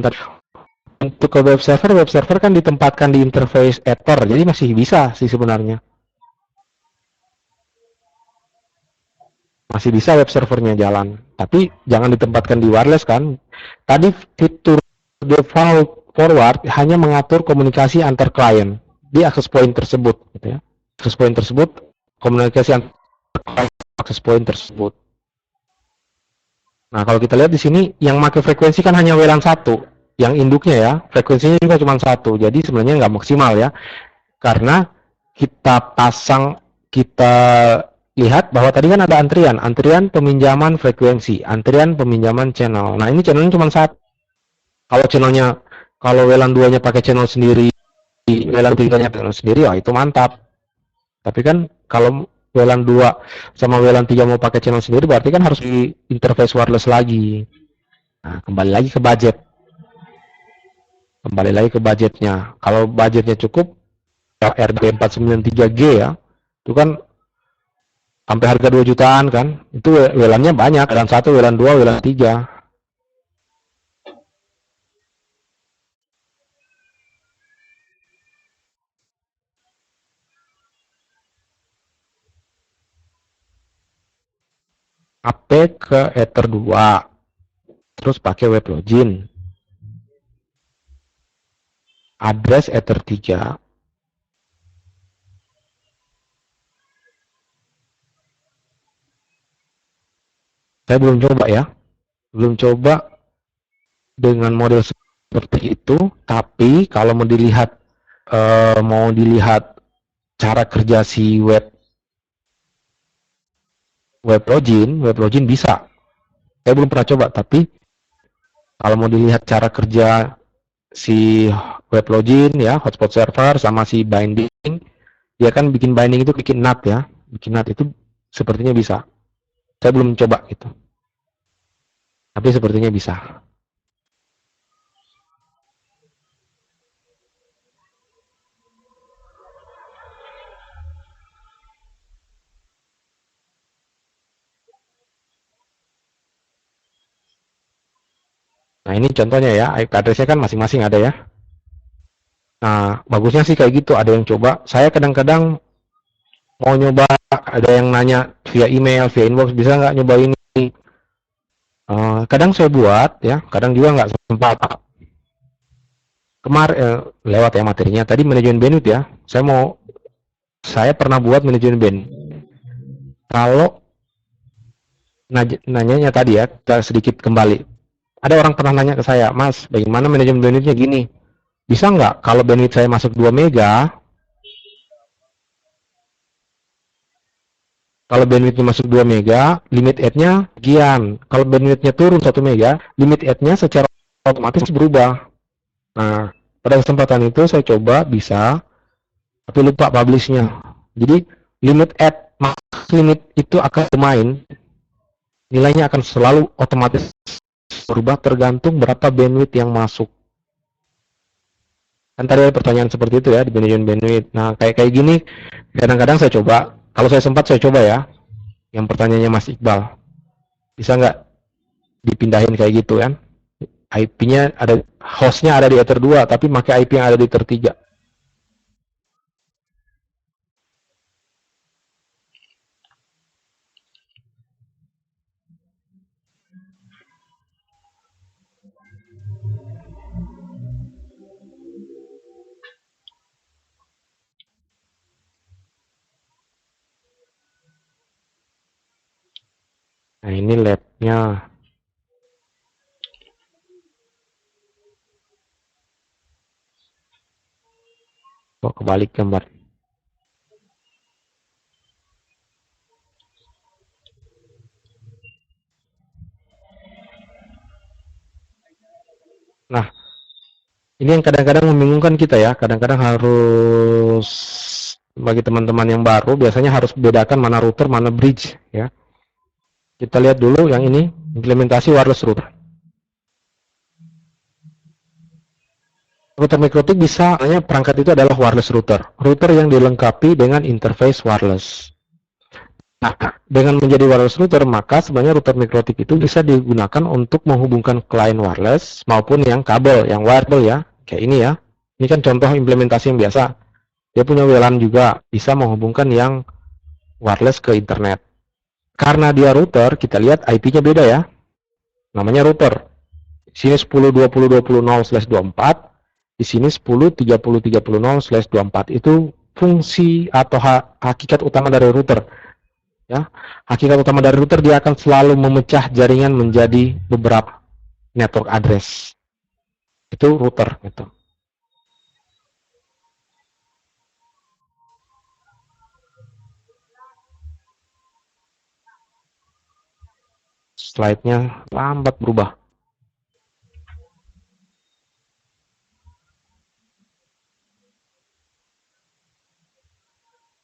Untuk ke web server kan ditempatkan di interface Ether, jadi masih bisa sih sebenarnya. Masih bisa web servernya jalan, tapi jangan ditempatkan di wireless kan. Tadi fitur default forward hanya mengatur komunikasi antar klien di access point tersebut, gitu ya. Access point tersebut, komunikasi antar access point tersebut. Nah, kalau kita lihat di sini yang pakai frekuensi kan hanya WLAN satu, yang induknya ya, frekuensinya juga cuma satu, jadi sebenarnya nggak maksimal ya, karena kita lihat bahwa tadi kan ada antrian peminjaman frekuensi, antrian peminjaman channel. Nah, ini channelnya cuma satu. Kalau channelnya, kalau WLAN 2-nya pakai channel sendiri, WLAN 3-nya channel sendiri, ya itu mantap. Tapi kan kalau WLAN 2 sama WLAN 3 mau pakai channel sendiri, berarti kan harus di interface wireless lagi. Nah, kembali lagi ke budget. Kembali lagi ke budgetnya. Kalau budgetnya cukup, RB493G ya, itu kan sampai harga 2 jutaan kan. Itu WLAN-nya banyak, WLAN 1, WLAN 2, WLAN 3. AP ke Ether 2. Terus pakai web login. Address Ether 3. Saya belum coba ya. Belum coba dengan model seperti itu, tapi kalau mau dilihat cara kerja si web login bisa. Saya belum pernah coba, tapi kalau mau dilihat cara kerja si web login ya, hotspot server sama si binding, dia kan bikin binding itu bikin NAT ya, bikin NAT itu sepertinya bisa. Saya belum coba gitu, tapi sepertinya bisa. Nah, ini contohnya ya, IP address-nya kan masing-masing ada ya. Nah, bagusnya sih kayak gitu, ada yang coba. Saya kadang-kadang mau nyoba, ada yang nanya via email, via inbox, bisa nggak nyoba ini? Kadang saya buat ya, kadang juga nggak sempat. Lewat ya materinya. Tadi manajemen bandwidth ya. Saya pernah buat manajemen band. Kalau nanyanya tadi ya, kita sedikit kembali. Ada orang pernah nanya ke saya, Mas, bagaimana manajemen bandwidthnya gini? Bisa nggak kalau bandwidth saya masuk 2 mega, kalau bandwidthnya masuk 2 mega, limit add-nya sekian. Kalau bandwidthnya turun 1 mega, limit add-nya secara otomatis berubah. Nah, pada kesempatan itu saya coba bisa, tapi lupa publish-nya. Jadi, max limit itu akan bermain, nilainya akan selalu otomatis berubah tergantung berapa bandwidth yang masuk. Kan tadi ada pertanyaan seperti itu ya di manajemen bandwidth. Nah, kayak gini kadang-kadang saya coba. Kalau saya sempat saya coba ya. Yang pertanyaannya Mas Iqbal, bisa nggak dipindahin kayak gitu kan? IP-nya ada, hostnya ada di Ether 2, tapi pakai IP yang ada di Ether 3. Nah, ini lab-nya. Kok kebalik gambar? Nah, ini yang kadang-kadang membingungkan kita ya. Kadang-kadang harus, bagi teman-teman yang baru, biasanya harus bedakan mana router, mana bridge ya. Kita lihat dulu yang ini, implementasi wireless router. router mikrotik bisa, namanya perangkat itu adalah wireless router. Router yang dilengkapi dengan interface wireless. Nah, dengan menjadi wireless router, maka sebenarnya router mikrotik itu bisa digunakan untuk menghubungkan client wireless maupun yang kabel, yang wireable ya. Kayak ini ya. Ini kan contoh implementasi yang biasa. Dia punya WLAN juga, bisa menghubungkan yang wireless ke internet. Karena dia router, kita lihat IP-nya beda ya. Namanya router. Di sini 10.20.20.0/24, di sini 10.30.30.0/24. Itu fungsi atau hakikat utama dari router. Ya, hakikat utama dari router, dia akan selalu memecah jaringan menjadi beberapa network address. Itu router gitu. Slide-nya lambat berubah.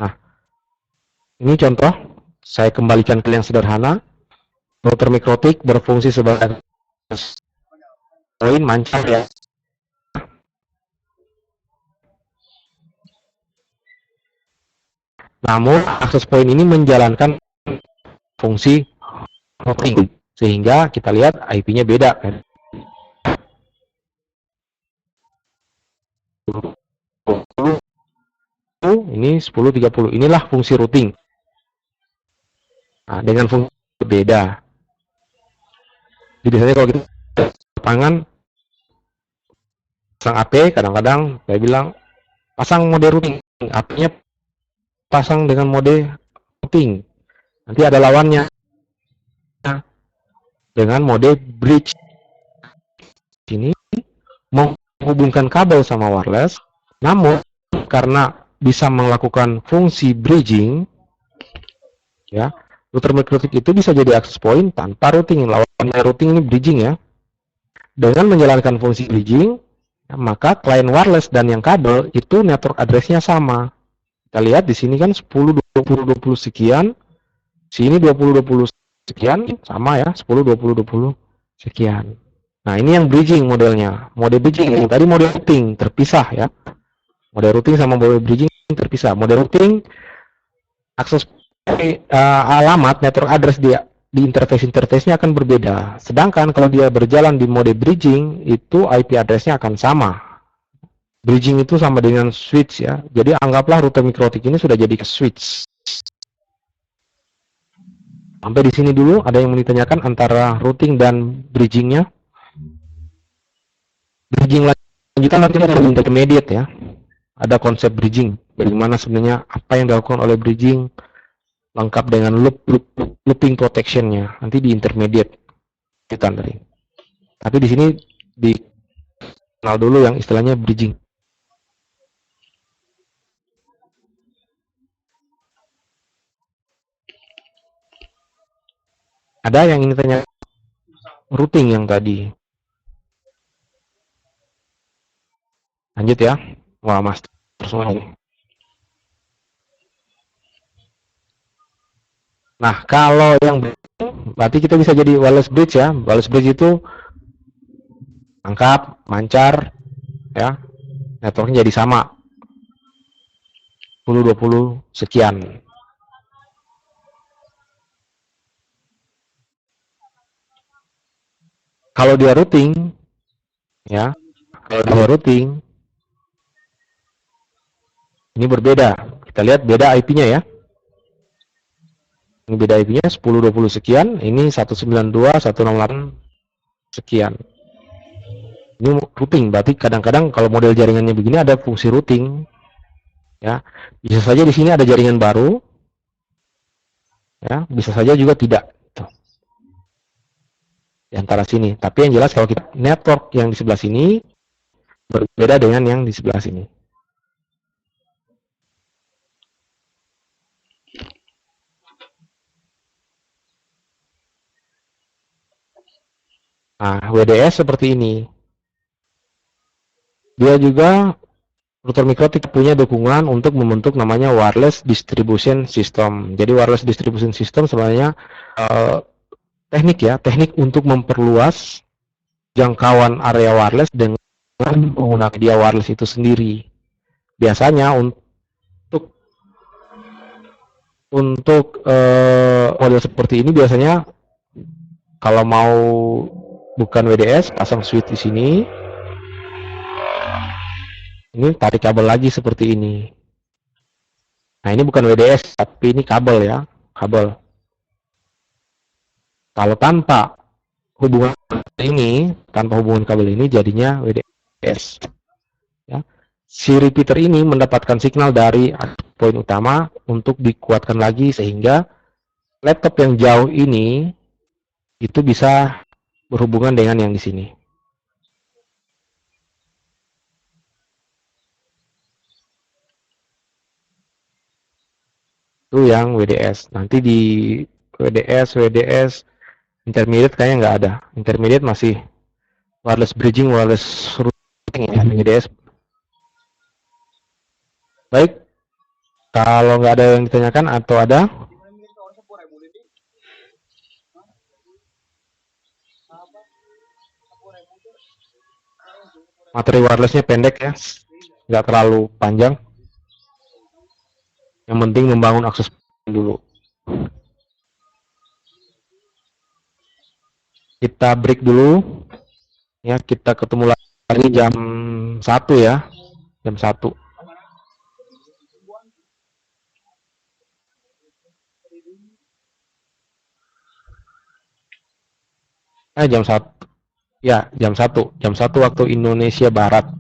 Nah, ini contoh. Saya kembalikan ke yang sederhana. Router mikrotik berfungsi sebagai poin mancar ya. Namun akses point ini menjalankan fungsi routing, sehingga kita lihat IP-nya beda kan. Ini 10.30. Inilah fungsi routing. Nah, dengan fungsi berbeda. Jadi biasanya kalau kita lapangan pasang AP, kadang-kadang saya bilang pasang mode routing, AP-nya pasang dengan mode routing. Nanti ada lawannya dengan mode bridge. Ini menghubungkan kabel sama wireless, namun karena bisa melakukan fungsi bridging, ya, router mikrotik itu bisa jadi access point tanpa routing. Lawannya routing ini bridging ya. Dengan menjalankan fungsi bridging, ya, maka client wireless dan yang kabel itu network address-nya sama. Kita lihat di sini kan 10.20.20 sekian, sini 20.20 sekian, sama ya, 10.20.20 sekian. Nah, ini yang bridging modelnya. Mode bridging yang tadi mode routing terpisah ya. Mode routing sama mode bridging terpisah. Mode routing akses alamat network address dia di interface-nya akan berbeda. Sedangkan kalau dia berjalan di mode bridging, itu IP address-nya akan sama. Bridging itu sama dengan switch ya. Jadi anggaplah router mikrotik ini sudah jadi switch. Sampai di sini dulu. Ada yang ditanyakan antara routing dan bridging-nya? Bridging lanjutan nanti ada intermediate ya. Ada konsep bridging. Bagaimana sebenarnya apa yang dilakukan oleh bridging, lengkap dengan looping protection-nya. Nanti di intermediate kita tadi. Tapi di sini dikenal dulu yang istilahnya bridging. Ada yang ini tanya routing yang tadi. Lanjut ya. Wah, Mas. Semua ini. Nah, kalau yang berarti kita bisa jadi wireless bridge ya. Wireless bridge itu angkat, mancar, ya. Networknya jadi sama. 10-20 sekian. Kalau dia routing, ya. Kalau dia routing, ini berbeda. Kita lihat beda IP-nya ya. Ini beda IP-nya 10-20 sekian, ini 192.168 sekian. Ini routing, berarti kadang-kadang kalau model jaringannya begini ada fungsi routing. Ya, bisa saja di sini ada jaringan baru. Ya, bisa saja juga tidak. Tuh. Di antara sini. Tapi yang jelas kalau kita network yang di sebelah sini berbeda dengan yang di sebelah sini. Nah, WDS seperti ini. Dia juga router mikrotik punya dukungan untuk membentuk namanya wireless distribution system. Jadi wireless distribution system sebenarnya teknik ya, teknik untuk memperluas jangkauan area wireless dengan menggunakan media wireless itu sendiri. Biasanya untuk model seperti ini biasanya kalau mau bukan WDS, pasang switch di sini. Ini tarik kabel lagi seperti ini. Nah, ini bukan WDS, tapi ini kabel ya, kabel. Kalau tanpa hubungan kabel ini jadinya WDS. Ya. Si repeater ini mendapatkan signal dari poin utama untuk dikuatkan lagi sehingga laptop yang jauh ini itu bisa berhubungan dengan yang di sini. Itu yang WDS. Nanti di WDS intermediate kayaknya nggak ada. Intermediate masih wireless bridging, wireless routing ya, WDS. Baik, kalau nggak ada yang ditanyakan atau ada? Materi wirelessnya pendek ya, nggak terlalu panjang. Yang penting membangun akses dulu. Kita break dulu. Ya, kita ketemu lagi jam 1 ya. Jam 1. Jam 1. Ya, jam 1. Jam 1 waktu Indonesia Barat.